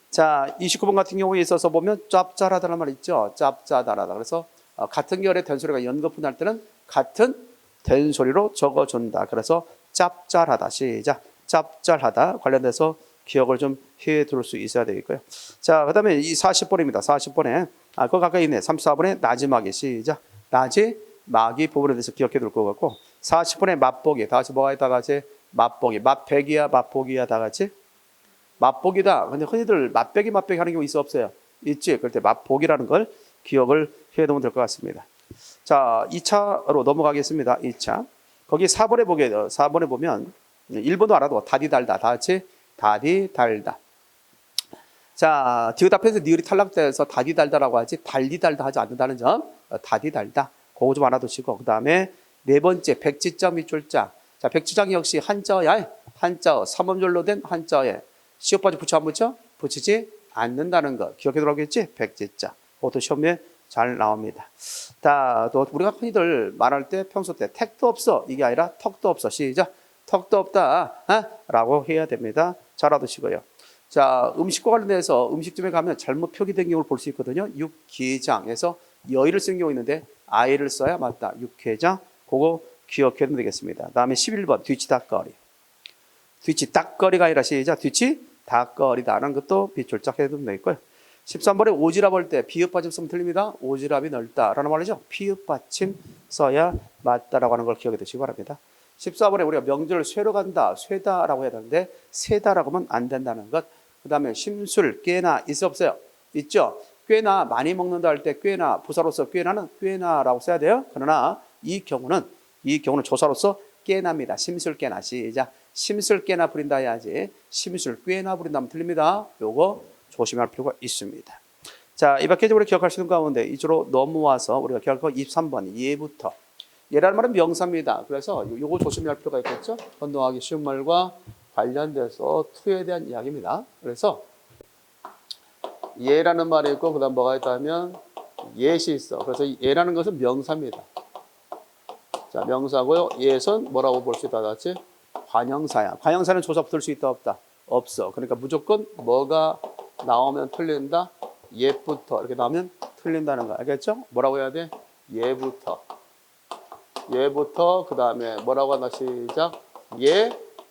자, 29번 같은 경우에 있어서 보면 짭짤하다는 말 있죠. 짭짜다라다. 그래서 같은 결의 된소리가 연거푸 날 때는 같은 된소리로 적어준다. 그래서 짭짤하다 시작. 짭짤하다 관련돼서 기억을 좀 해둘 수 있어야 되겠고요. 자, 그 다음에 이 40번입니다. 40번에 그거 가까이 있네. 34번에 나지막이 시작. 나지막이 부분에 대해서 기억해 둘 것 같고 40번에 맛보기. 다 같이 뭐가 있다 같이 맛보기. 맛배기야 맛보기야 다 같이 맛보기다. 근데 흔히들 맛배기 하는 경우 있어 없어요? 있지. 그럴 때 맛보기라는 걸 기억을 해두면 될 것 같습니다. 자, 2차로 넘어가겠습니다. 2차. 거기 4번에 4번에 보면 1번도 알아도 다디달다. 다 같이 다디달다. 자, 디귿 앞에서 니을이 탈락돼서 다디달다라고 하지 달디달다 하지 않는다는 점. 다디달다. 그거 좀 알아두시고 그 다음에 네 번째 백지자 밑줄자. 자, 백지장이 역시 한자어야. 한자어 3음절로 된 한자어에 시옷까지 붙여 안 붙여? 붙이지 않는다는 거 기억해 두라겠지? 백지자. 그것도 시험에 잘 나옵니다. 자, 또 우리가 흔히들 말할 때 평소 때 택도 없어 이게 아니라 턱도 없어 시작. 턱도 없다 라고 해야 됩니다. 잘 알아두시고요. 자, 음식과 관련해서 음식점에 가면 잘못 표기된 경우를 볼 수 있거든요. 육기장에서 여의를 쓰는 경우 있는데 아이를 써야 맞다. 육회장. 그거 기억해도 되겠습니다. 다음에 11번 뒤치다거리. 뒤치다거리가 아니라 시작. 뒤치다거리다라는 것도 비출작 해도 되겠고요. 13번에 오지랖 할 때 비읍 받침 쓰면 틀립니다. 오지랖이 넓다라는 말이죠. 피읍 받침 써야 맞다라고 하는 걸 기억해 두시기 바랍니다. 14번에 우리가 명절을 쇠로 간다, 쇠다라고 해야 되는데 세다라고 하면 안 된다는 것. 그 다음에 심술, 꽤나 있어 없어요? 있죠. 꽤나 많이 먹는다 할 때 꽤나, 부사로서 꽤나는 꽤나라고 써야 돼요. 그러나 이 경우는 조사로서 꽤나입니다. 심술 꽤나. 시작. 심술 꽤나 부린다 해야지. 심술 꽤나 부린다면 틀립니다. 요거 조심할 필요가 있습니다. 자, 이 밖에 우리 기억할 수 있는 가운데 이쪽으로 넘어와서 우리가 기억할 거 23번 예부터. 예라는 말은 명사입니다. 그래서 요거 조심할 필요가 있겠죠. 혼동하기 쉬운 말과 관련돼서 투에 대한 이야기입니다. 그래서 예라는 말이 있고 그 다음 뭐가 있다면 예시 있어. 그래서 예라는 것은 명사입니다. 자, 명사고요. 예선 뭐라고 볼 수 있다 같이 관형사야. 관형사는 조사 붙을 수 있다 없다? 없어. 그러니까 무조건 뭐가 나오면 틀린다. 예부터 이렇게 나오면 틀린다는 거 알겠죠? 뭐라고 해야 돼? 예부터 그 다음에 뭐라고 하나 시작.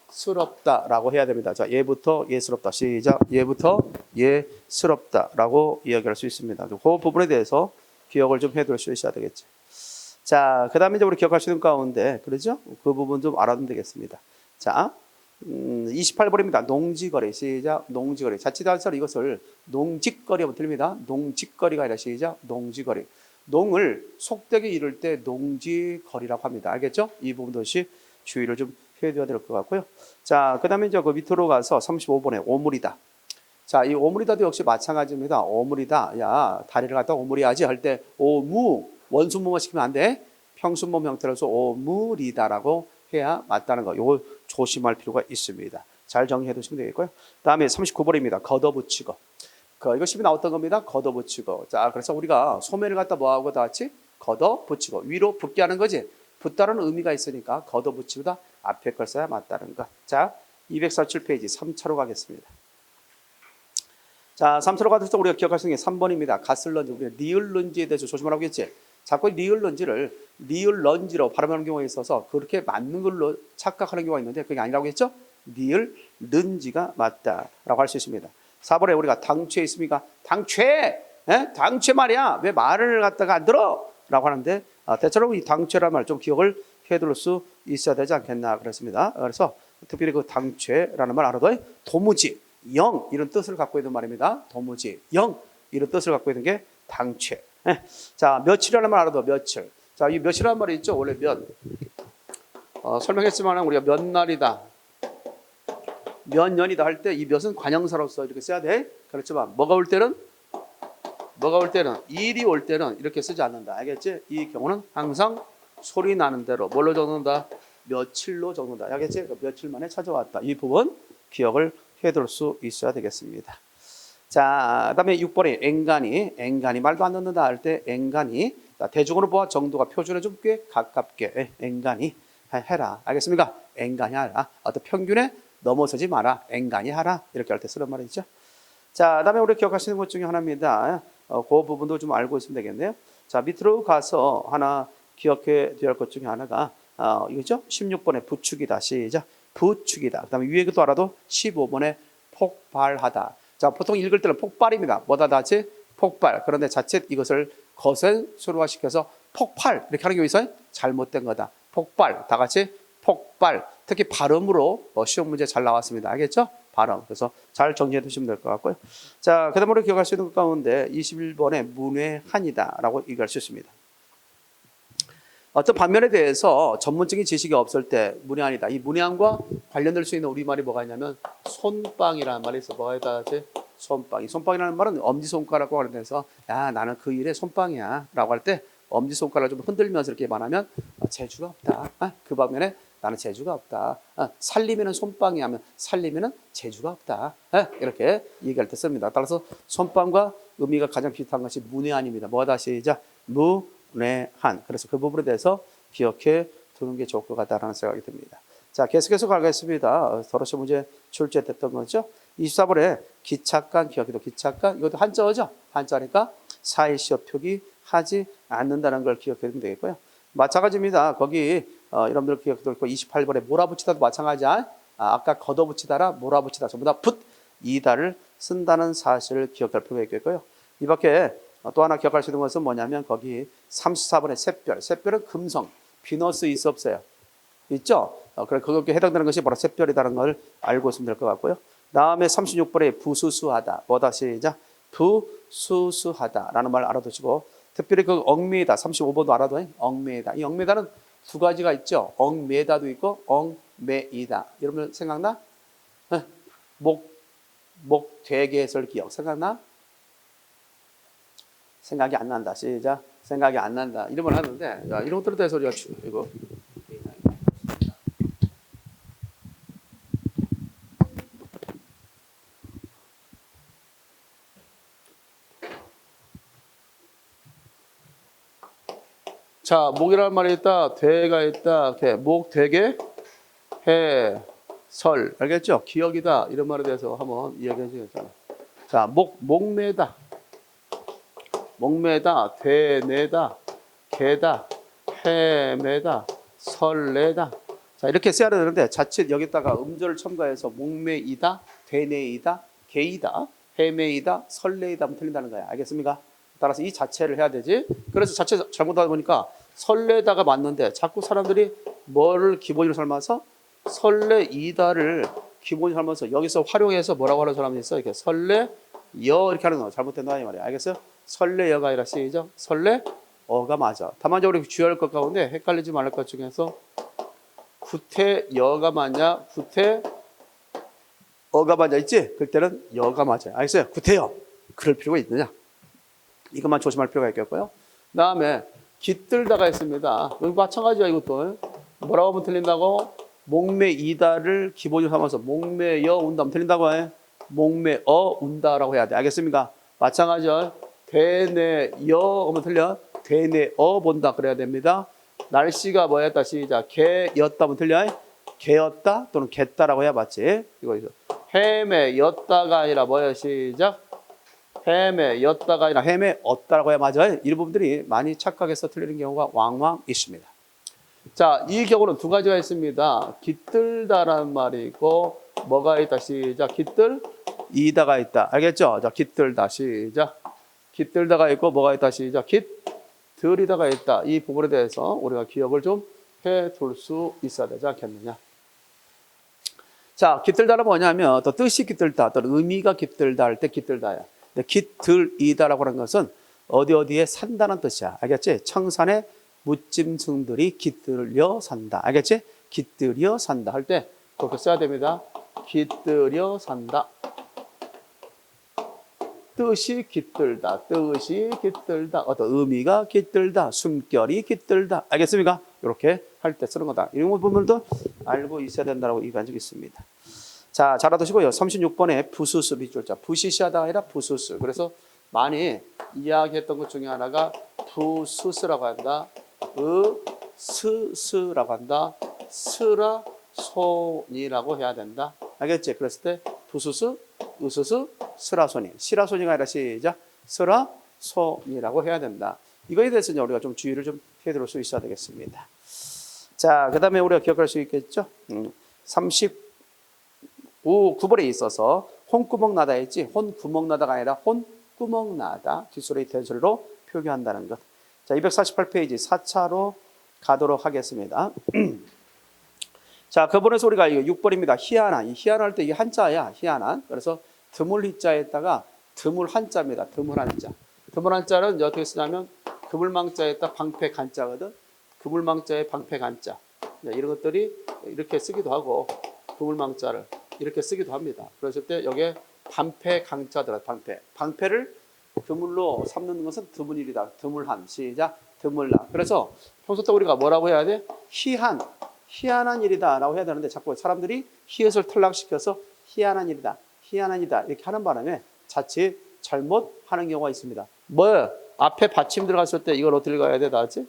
예스럽다라고 해야 됩니다. 자, 예부터 예스럽다 시작. 예부터 예스럽다라고 이야기할 수 있습니다. 그 부분에 대해서 기억을 좀 해둘 수 있어야 되겠죠. 자, 그 다음에 이제 우리 기억할 수 있는 가운데 그러죠? 그 부분 좀 알아두면 되겠습니다. 자, 28번입니다. 농지거리 시작. 농지거리. 자칫해서 이것을 농직거리 하면 틀립니다. 농직거리가 아니라 시작. 농지거리. 농을 속되게 이룰 때 농지거리라고 합니다. 알겠죠? 이 부분도 역시 주의를 좀 해둬야 될 것 같고요. 자, 그 다음에 이제 그 밑으로 가서 35번에 오물이다. 자, 이 오물이다도 역시 마찬가지입니다. 오물이다. 야, 다리를 갖다 오물이야지 할 때 오무, 원순모만 시키면 안 돼. 평순모 형태로서 오물이다라고 해야 맞다는 거. 요거 조심할 필요가 있습니다. 잘 정리해 두시면 되겠고요. 다음에 39번입니다. 걷어붙이고. 이거 10이 나왔던 겁니다. 걷어붙이고. 자, 그래서 우리가 소매를 갖다 뭐하고 다 같이 걷어붙이고. 위로 붙게 하는 거지. 붙다는 의미가 있으니까 걷어붙이고다 앞에 걸 써야 맞다는 것. 자, 247페이지 3차로 가겠습니다. 자, 3차로 가서 우리가 기억할 수 있는 게 3번입니다. 가슬런지. 우리가 리을런지에 대해서 조심하라고 했지. 자꾸 리을런지를 리을런지로 발음하는 경우가 있어서 그렇게 맞는 걸로 착각하는 경우가 있는데 그게 아니라고 했죠. 리을런지가 맞다라고 할 수 있습니다. 4번에 우리가 당최 있습니까? 당최! 당최 말이야. 왜 말을 갖다가 안 들어? 라고 하는데 대체로 이 당최라는 말 좀 기억을 해둘 수 있어야 되지 않겠나 그렇습니다. 그래서 특별히 그 당최라는 말 알아둬. 도무지, 영 이런 뜻을 갖고 있는 말입니다. 도무지, 영 이런 뜻을 갖고 있는 게 당최. 자, 며칠이라는 말 알아둬. 며칠. 자, 이 며칠이라는 말이 있죠. 원래 몇. 설명했지만 우리가 몇 날이다. 몇 년이다 할 때 이 몇은 관형사로서 이렇게 써야 돼. 그렇지만 뭐가 올 때는 일이 올 때는 이렇게 쓰지 않는다. 알겠지? 이 경우는 항상 소리 나는 대로 뭘로 적는다? 며칠로 적는다. 알겠지? 며칠 만에 찾아왔다. 이 부분 기억을 해둘 수 있어야 되겠습니다. 자, 그다음에 6번에 앵간히 말도 안 듣는다 할 때 앵간히. 대중으로 보아 정도가 표준에 좀 꽤 가깝게 앵간히 해라. 알겠습니까? 앵간히 하라. 어떤 평균에 넘어서지 마라. 앵간히 하라. 이렇게 할 때 쓰는 말이죠. 자, 그다음에 우리 기억하시는 것 중에 하나입니다. 그 부분도 좀 알고 있으면 되겠네요. 자, 밑으로 가서 하나 기억해야 될 것 중에 하나가 이거죠. 16번에 부축이다. 시작. 부축이다. 그다음에 위에 것도 알아도 15번에 폭발하다. 자, 보통 읽을 때는 폭발입니다. 뭐다 같이 폭발. 그런데 자칫 이것을 것을 순화시켜서 폭발 이렇게 하는 경우 있어요. 잘못된 거다. 폭발. 다 같이 폭발. 특히 발음으로 시험 문제 잘 나왔습니다. 알겠죠? 발음. 그래서 잘 정리해 두시면 될 것 같고요. 자, 그 다음에 우리 기억할 수 있는 것 가운데 21번에 문외한이다라고 얘기할 수 있습니다. 어떤 반면에 대해서 전문적인 지식이 없을 때 문외한이다. 이 문외한과 관련될 수 있는 우리말이 뭐가 있냐면 손빵이라는 말이 있어. 뭐가 있다 하지? 손빵. 이 손빵이라는 말은 엄지손가락과 관련돼서 야, 나는 그 일에 손빵이야 라고 할 때 엄지손가락을 좀 흔들면서 이렇게 말하면 재주가 없다. 그 반면에 나는 재주가 없다. 살림에는 손빵이 하면 살림에는 재주가 없다. 이렇게 얘기할 때 씁니다. 따라서 손빵과 의미가 가장 비슷한 것이 문외한입니다. 뭐다 시작? 문외한. 그래서 그 부분에 대해서 기억해 두는 게 좋을 것 같다라는 생각이 듭니다. 자, 계속해서 가겠습니다. 서로시 문제 출제됐던 거죠. 24번에 기착간 기억해도 기착간 이것도 한자어죠. 한자니까 사이시어 표기 하지 않는다는 걸 기억해두면 되겠고요. 마찬가지입니다. 거기 여러분들 기억해둘 거 28번에 몰아붙이다도 마찬가지야. 아까 걷어붙이다라 몰아붙이다 전부 다 붙이다를 쓴다는 사실을 기억할 필요가 있겠고요. 이 밖에 또 하나 기억할 수 있는 것은 뭐냐면 거기 34번의 샛별. 샛별은 금성, 비너스 있어 없어요? 있죠? 그래 거기에 해당되는 것이 뭐라 샛별이라는 걸 알고 있으면 될 것 같고요. 다음에 36번에 부수수하다. 뭐다 시작? 부수수하다라는 말 알아두시고 특별히 그 얽매이다 35번도 알아둬. 얽매이다. 이 얽매이다는 두 가지가 있죠. 얽매다도 있고 얽매이다. 여러분 생각나? 목되게 해설 기억 생각나? 생각이 안 난다. 시작. 생각이 안 난다. 이런 말 하는데 이런 것들에 대해서 우리가 이거 자, 목이라는 말이 있다. 되가 있다. 목, 되게, 해, 설. 알겠죠? 기억이다. 이런 말에 대해서 한번 이야기해 주겠잖아. 자, 목매다. 목매다. 되내다. 개다. 해매다. 설레다. 자, 이렇게 써야 되는데 자칫 여기다가 음절을 첨가해서 목매이다. 되내이다. 개이다. 해매이다. 설레이다 하면 틀린다는 거야. 알겠습니까? 따라서 이 자체를 해야 되지. 그래서 자체 잘못하다 보니까 설레다가 맞는데 자꾸 사람들이 뭐를 기본으로 삼아서 설레이다를 기본으로 삼아서 여기서 활용해서 뭐라고 하는 사람이 있어. 이렇게 설레여 이렇게 하는 거 잘못된다 이 말이야. 알겠어요? 설레여가 아니라 시죠. 설레어가 맞아. 다만적으로 주의할 것 가운데 헷갈리지 말을 것 중에서 구태여가 맞냐 구태어가 맞아 있지? 그때는 여가 맞아요. 알겠어요? 구태여 그럴 필요가 있느냐? 이것만 조심할 필요가 있겠고요. 다음에 깃들다가 있습니다. 여기 마찬가지야 이것도. 뭐라고 하면 틀린다고? 목매이다를 기본으로 삼아서 목매여 운다 하면 틀린다고 해. 목매어 운다라고 해야 돼. 알겠습니까? 마찬가지야. 되내여 하면 틀려. 되내어 본다 그래야 됩니다. 날씨가 뭐였다 시작. 개였다 하면 틀려. 개였다 또는 겠다라고 해야 맞지. 이거 있어. 헤매였다가 아니라 뭐야 시작. 헤매였다가 아니라 헤매었다라고 해야 맞아요. 이 부분들이 많이 착각해서 틀리는 경우가 왕왕 있습니다. 자, 이 경우는 두 가지가 있습니다. 깃들다라는 말이 있고 뭐가 있다 시작. 깃들이다가 있다. 알겠죠? 자, 깃들다 시작. 깃들다가 있고 뭐가 있다 시작. 깃들이다가 있다. 이 부분에 대해서 우리가 기억을 좀 해둘 수 있어야 되지 않겠느냐. 자, 깃들다는 뭐냐면 또 뜻이 깃들다, 또 의미가 깃들다 할 때 깃들다야. 깃들이다라고 하는 것은 어디에 산다는 뜻이야. 알겠지? 청산의 무짐승들이 깃들여 산다. 알겠지? 깃들여 산다 할 때 그렇게 써야 됩니다. 깃들여 산다. 뜻이 깃들다. 뜻이 깃들다. 어떤 의미가 깃들다. 숨결이 깃들다. 알겠습니까? 이렇게 할 때 쓰는 거다. 이런 부분들도 알고 있어야 된다고 얘기한 적이 있습니다. 자, 잘 알아두시고요. 36번에 부수수 밑줄자. 부시시하다가 아니라 부수수. 그래서 많이 이야기했던 것 중에 하나가 부수스라고 한다. 스스라고 한다. 스라손이라고 해야 된다. 알겠지? 그랬을 때 부수수, 으수수, 스라손이. 시라손이가 아니라 시작. 스라손이라고 해야 된다. 이거에 대해서는 우리가 좀 주의를 좀 해둘 수 있어야 되겠습니다. 자, 그 다음에 우리가 기억할 수 있겠죠? 39번에 있어서 혼구멍 나다 했지. 혼구멍 나다가 아니라 혼구멍 나다. 뒷소리 대소리로 표기한다는 것. 자, 248페이지 4차로 가도록 하겠습니다. 자, 그 부분에서 우리가 이거 6번입니다. 희한한. 이 희한할 때 이게 한자야. 희한한. 그래서 드물 희자에다가 드물 한자입니다. 드물 한자. 드물 한자는 어떻게 쓰냐면 그물망자에다 방패 간자거든. 그물망자에 방패 간자. 이런 것들이 이렇게 쓰기도 하고 그물망자를 이렇게 쓰기도 합니다. 그랬을 때 여기에 방패 강자더라. 방패를 드물로 삼는 것은 드물일이다. 드물한. 시작. 드물나. 그래서 평소 때 우리가 뭐라고 해야 돼? 희한한 일이다 라고 해야 되는데 자꾸 사람들이 히읗을 탈락시켜서 희한한 일이다. 희한한이다. 이렇게 하는 바람에 자칫 잘못하는 경우가 있습니다. 뭐 앞에 받침 들어갔을 때 이걸 어떻게 읽어야 돼? 나왔지?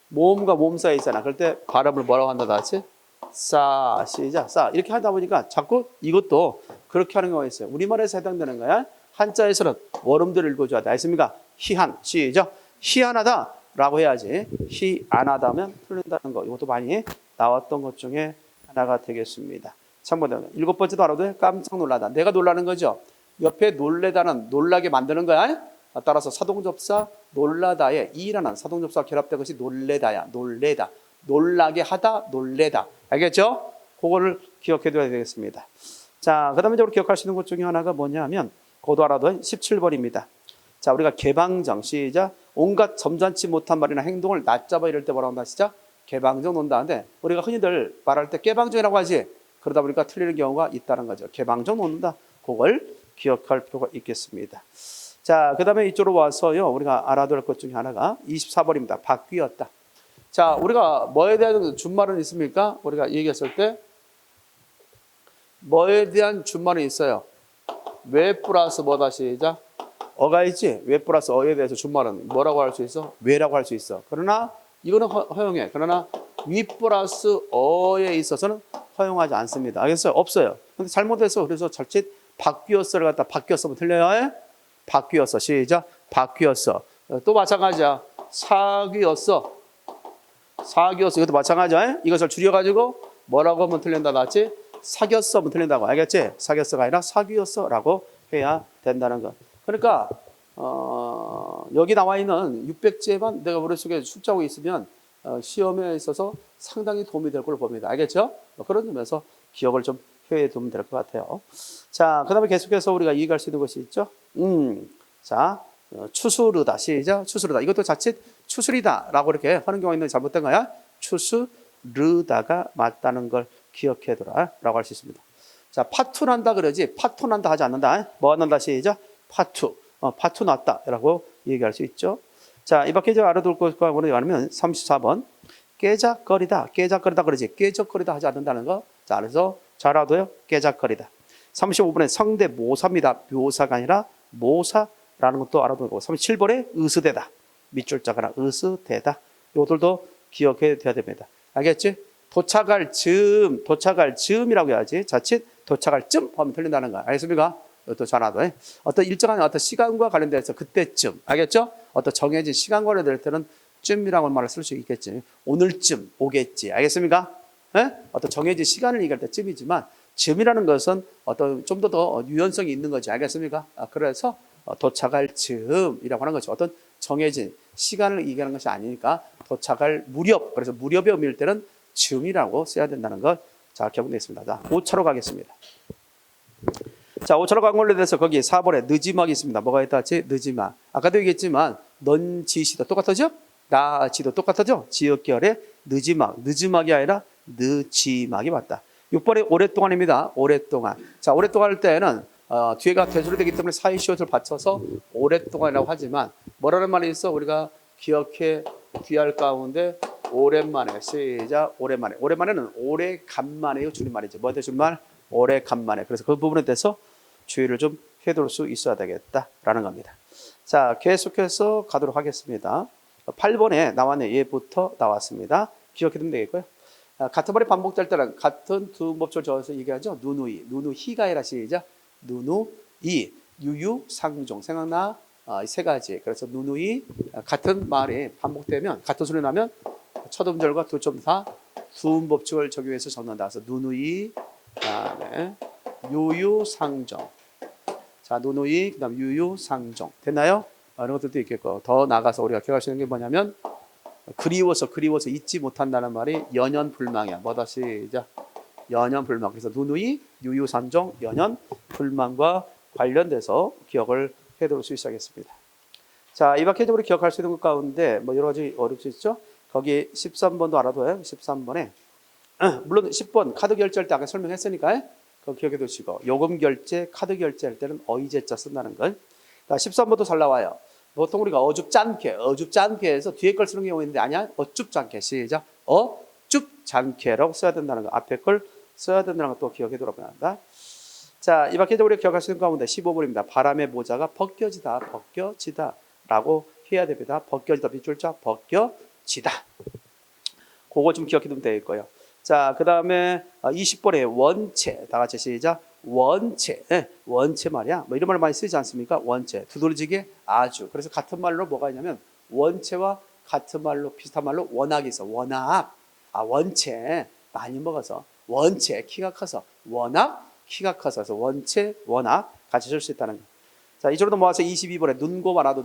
모음과 모음 사이 있잖아. 그럴 때 발음을 뭐라고 한다? 나왔지? 싸, 시작, 싸. 이렇게 하다 보니까 자꾸 이것도 그렇게 하는 경우가 있어요. 우리말에서 해당되는 거야. 한자에서는 월음들을 읽어줘야 돼. 알겠습니까? 희한. 시작. 희한하다라고 해야지. 희안하다면 틀린다는 거. 이것도 많이 나왔던 것 중에 하나가 되겠습니다. 참고로 7번째도 알아도 돼. 깜짝 놀라다. 내가 놀라는 거죠. 옆에 놀래다는 놀라게 만드는 거야. 따라서 사동접사 놀라다에 이라는 사동접사 결합된 것이 놀래다야. 놀래다. 놀라게 하다, 놀래다. 알겠죠? 그거를 기억해 둬야 되겠습니다. 자, 그 다음에 기억할 수 있는 것 중에 하나가 뭐냐면 그것도 알아도 17번입니다. 자, 우리가 개방정. 시작. 온갖 점잖지 못한 말이나 행동을 낮잡아 이럴 때 뭐라고 한다. 시작. 개방정 논다는데 우리가 흔히들 말할 때 깨방정이라고 하지. 그러다 보니까 틀리는 경우가 있다는 거죠. 개방정 놓는다. 그걸 기억할 필요가 있겠습니다. 자, 그 다음에 이쪽으로 와서요. 우리가 알아둘 것 중에 하나가 24번입니다. 바뀌었다. 자, 우리가 뭐에 대한 준말은 있습니까? 우리가 얘기했을 때 뭐에 대한 준말은 있어요. 왜 플러스 뭐다. 시작. 어가 있지. 왜 플러스 어에 대해서 준말은 뭐라고 할 수 있어? 왜라고 할 수 있어. 그러나 이거는 허용해. 그러나 위 플러스 어에 있어서는 허용하지 않습니다. 알겠어요? 없어요. 근데 잘못해서 그래서 자칫 바뀌었어를 갖다 바뀌었으면 틀려요. 바뀌었어. 시작. 바뀌었어. 또 마찬가지야. 사귀었어. 사귀었어. 이것도 마찬가지야. 이것을 줄여가지고 뭐라고 하면 틀린다. 낫지? 사귀었어 하면 틀린다고. 알겠지? 사귀었어가 아니라 사귀었어라고 해야 된다는 것. 그러니까 여기 나와 있는 600제만 내가 머릿속에 숫자고 있으면 시험에 있어서 상당히 도움이 될 걸로 봅니다. 알겠죠? 그런 점에서 기억을 좀 해야 두면 될 것 같아요. 자, 그 다음에 계속해서 우리가 이해할 수 있는 것이 있죠. 자, 추수르다. 시작. 추수르다. 이것도 자칫 추수리다 라고 이렇게 하는 경우가 있는데 잘못된 거야. 추수르다가 맞다는 걸 기억해둬라 라고 할 수 있습니다. 자, 파투난다 그러지 파토난다 하지 않는다. 뭐 난다. 시작. 파투. 파투 났다 라고 얘기할 수 있죠. 자, 이 밖에 이제 알아둘 것과 뭐냐면 34번. 깨작거리다. 깨작거리다 그러지 깨적거리다 하지 않는다는 거. 자, 그래서 잘 알아둬요. 깨작거리다. 35번에 성대 모사입니다. 묘사가 아니라 모사라는 것도 알아두고 37번에 의스대다. 밑줄자가나 의스대다. 이것들도 기억해야 됩니다. 알겠지? 도착할 즈음이라고 해야지. 자칫 도착할 쯤 하면 틀린다는 거. 알겠습니까? 이것도 잘 알아둬요. 어떤 일정한 어떤 시간과 관련돼서 그때쯤. 알겠죠? 어떤 정해진 시간과 관련될 때는 쯤이라고 말을 쓸 수 있겠지. 오늘쯤 오겠지. 알겠습니까? 예? 어떤 정해진 시간을 얘기할 때 쯤이지만 쯤이라는 것은 어떤 좀 더 유연성이 있는 거지. 알겠습니까? 그래서 도착할 즈음이라고 하는 거죠. 어떤 정해진 시간을 얘기하는 것이 아니니까 도착할 무렵. 그래서 무렵의 의미일 때는 즈음이라고 써야 된다는 것. 자, 기억되어 있습니다. 자, 5차로 가겠습니다. 자, 5차로 간 걸로 돼서 거기 4번에 느지막이 있습니다. 뭐가 있다지? 느지막. 아까도 얘기했지만 넌 지시도 똑같아져? 나 지도 똑같아져? 지역계열의 느지막. 느지막이 아니라 느지막이 맞다. 6번에 오랫동안입니다. 오랫동안. 자, 오랫동안 할 때는 뒤에가 대수로 되기 때문에 사이시옷을 받쳐서 오랫동안이라고 하지만 뭐라는 말이 있어? 우리가 기억해 귀할 가운데 오랜만에. 시작. 오랜만에. 오랜만에는 오래간만에요. 줄임말이죠. 뭐야 줄임말? 오래간만에. 그래서 그 부분에 대해서 주의를 좀 해둘 수 있어야 되겠다라는 겁니다. 자, 계속해서 가도록 하겠습니다. 8번에 나왔네. 얘부터 나왔습니다. 기억해 두면 되겠고요. 같은 말이 반복될 때는 같은 두 법조를 저어서 얘기하죠. 누누이. 누누히가 아니라 시작. 누누이. 유유상종. 생각나? 이 세 가지. 그래서 누누이 같은 말이 반복되면 같은 소리 나면 첫 음절과 두 점 다 두음법칙을 적용해서 적는다. 그래서 누누이, 그다음에 유유상종. 자, 누누이, 그다음 유유상종. 됐나요? 이런 것들도 있겠고 더 나가서 우리가 기억할 수 있는 게 뭐냐면 그리워서 잊지 못한다는 말이 연연불망이야. 뭐다 시작. 연연불망. 그래서 누누이, 유유상종, 연연불망과 관련돼서 기억을 해둘 수 있어야겠습니다. 자, 이 밖에 우리 기억할 수 있는 것 가운데 뭐 여러 가지 어려울 수 있죠. 거기 13번도 알아둬요. 13번에 물론 10번 카드 결제할 때 아까 설명했으니까 그거 기억해 두시고 요금 결제, 카드 결제할 때는 어이제자 쓴다는 걸. 13번도 잘 나와요. 보통 우리가 어줍잖게 해서 뒤에 걸 쓰는 경우가 있는데 아니야. 어줍잖게. 시작. 어줍잖게라고 써야 된다는 거. 앞에 걸 써야 된다는 것도 기억해 두라고 합니다. 자, 이 밖에 우리가 기억할 수 있는 가운데 15번입니다. 바람의 모자가 벗겨지다 라고 해야 됩니다. 벗겨지다 밑줄자 벗겨지다. 그거 좀 기억해 두면 되겠고요. 자, 그 다음에 20번에 원체. 다 같이 시작. 원체, 원체 말이야. 뭐 이런 말 많이 쓰지 않습니까? 원체, 두드러지게 아주. 그래서 같은 말로 뭐가 있냐면 원체와 같은 말로 비슷한 말로 워낙이 있어. 워낙, 원체 많이 먹어서 원체 키가 커서 워낙 키가 커서 그래서 원체 워낙 같이 쓸 수 있다는 거. 자, 이쪽으로 넘어와서 22번에 눈곱 알아도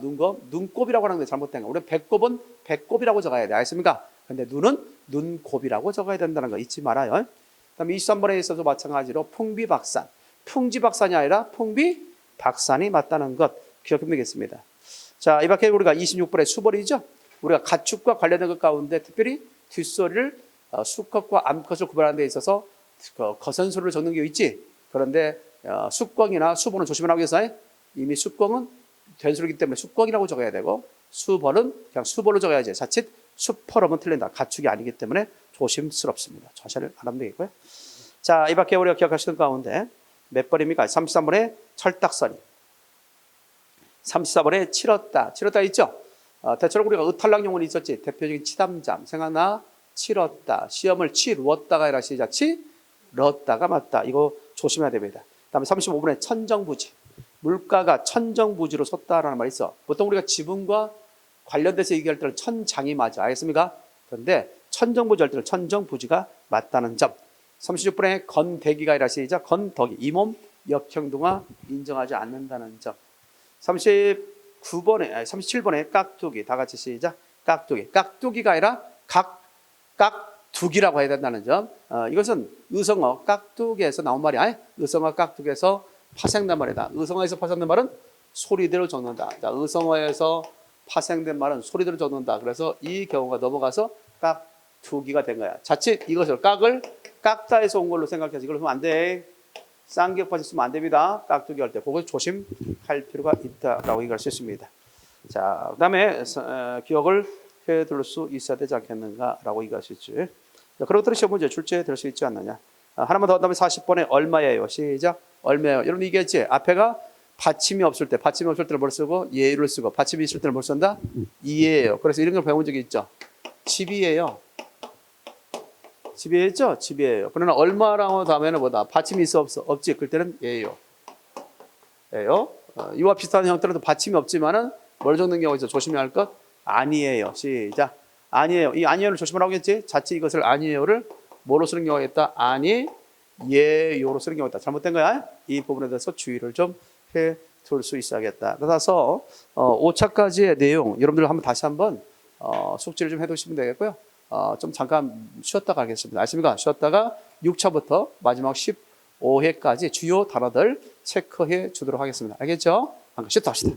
눈곱이라고 하는 게 잘못된 거. 우리 배꼽은 배꼽이라고 적어야 돼. 알겠습니까? 근데 눈은 눈곱이라고 적어야 된다는 거 잊지 말아요. 그다음에 23번에 있어서 마찬가지로 풍비박산, 풍지박산이 아니라 풍비박산이 맞다는 것 기억하면 되겠습니다. 자, 이 밖에 우리가 26번에 수벌이죠. 우리가 가축과 관련된 것 가운데 특별히 뒷소리를 수컷과 암컷을 구별하는 데 있어서 거선소리를 적는 게 있지. 그런데 숙광이나 수벌은 조심하라고 해서 이미 숙광은 된소리이기 때문에 숙광이라고 적어야 되고 수벌은 그냥 수벌로 적어야지. 자칫 수퍼러면 틀린다. 가축이 아니기 때문에 조심스럽습니다. 자세를 안 하면 되겠고요. 자, 이 밖에 우리가 기억하시는 가운데 몇 번입니까? 33번에 철딱서니, 34번에 치렀다. 치렀다 있죠? 대체로 우리가 의탈락 용어는 있었지. 대표적인 치담잠 생각나? 치렀다. 시험을 치루었다가 아니라 시작 치렀다가 맞다. 이거 조심해야 됩니다. 그다음에 35번에 천정부지. 물가가 천정부지로 섰다라는 말이 있어. 보통 우리가 지붕과 관련돼서 얘기할 때는 천장이 맞아. 알겠습니까? 그런데 천정부지 할 때는 천정부지가 맞다는 점. 36번에 건대기가 아니라 시작 건덕이. 이 몸 역행동화 인정하지 않는다는 점. 37번에 깍두기. 다 같이 시작 깍두기. 깍두기가 아니라 깍두기라고 해야 된다는 점. 이것은 의성어 깍두기에서 나온 말이 아니야. 의성어 깍두기에서 파생된 말이다. 의성어에서 파생된 말은 소리대로 적는다. 자, 의성어에서 파생된 말은 소리대로 적는다. 그래서 이 경우가 넘어가서 깍두기가 된 거야. 자칫 이것을 깍을 깍다에서 온 걸로 생각해서 이걸 하면 안 돼. 쌍기역파지 쓰면 안 됩니다. 깍두기 할 때 그걸 조심할 필요가 있다라고 얘기할 수 있습니다. 자, 그다음에 기억을 해둘 수 있어야 되지 않겠는가라고 얘기할 수 있지. 자, 그런 것들이 시험 문제 출제될 수 있지 않느냐. 하나만 더 한다면 40번에 얼마예요? 시작 얼마예요? 여러분 얘기했지? 앞에가 받침이 없을 때는 뭘 쓰고 예를 쓰고 받침이 있을 때는 뭘 쓴다? 이예요. 그래서 이런 걸 배운 적이 있죠. 집이에요. 집이었죠? 집이에요. 그러나 얼마라고 다음에는 뭐다? 받침이 있어 없어? 없지. 그때는 예요. 예요. 이와 비슷한 형태로도 받침이 없지만은 뭘 적는 경우가 있어? 조심해야 할 것? 아니에요. 시작. 아니에요. 이 아니에요를 조심하라고 했지? 자칫 이것을 아니에요를 뭐로 쓰는 경우가 있다? 아니예요로 쓰는 경우가 있다. 잘못된 거야? 이 부분에 대해서 주의를 좀 해둘 수 있어야겠다. 그래서 5차까지의 내용 여러분들 다시 한번 숙지를 좀 해두시면 되겠고요. 좀 잠깐 쉬었다가 하겠습니다. 아십니까? 쉬었다가 6차부터 마지막 15회까지 주요 단어들 체크해 주도록 하겠습니다. 알겠죠? 잠깐 쉬었다 합시다.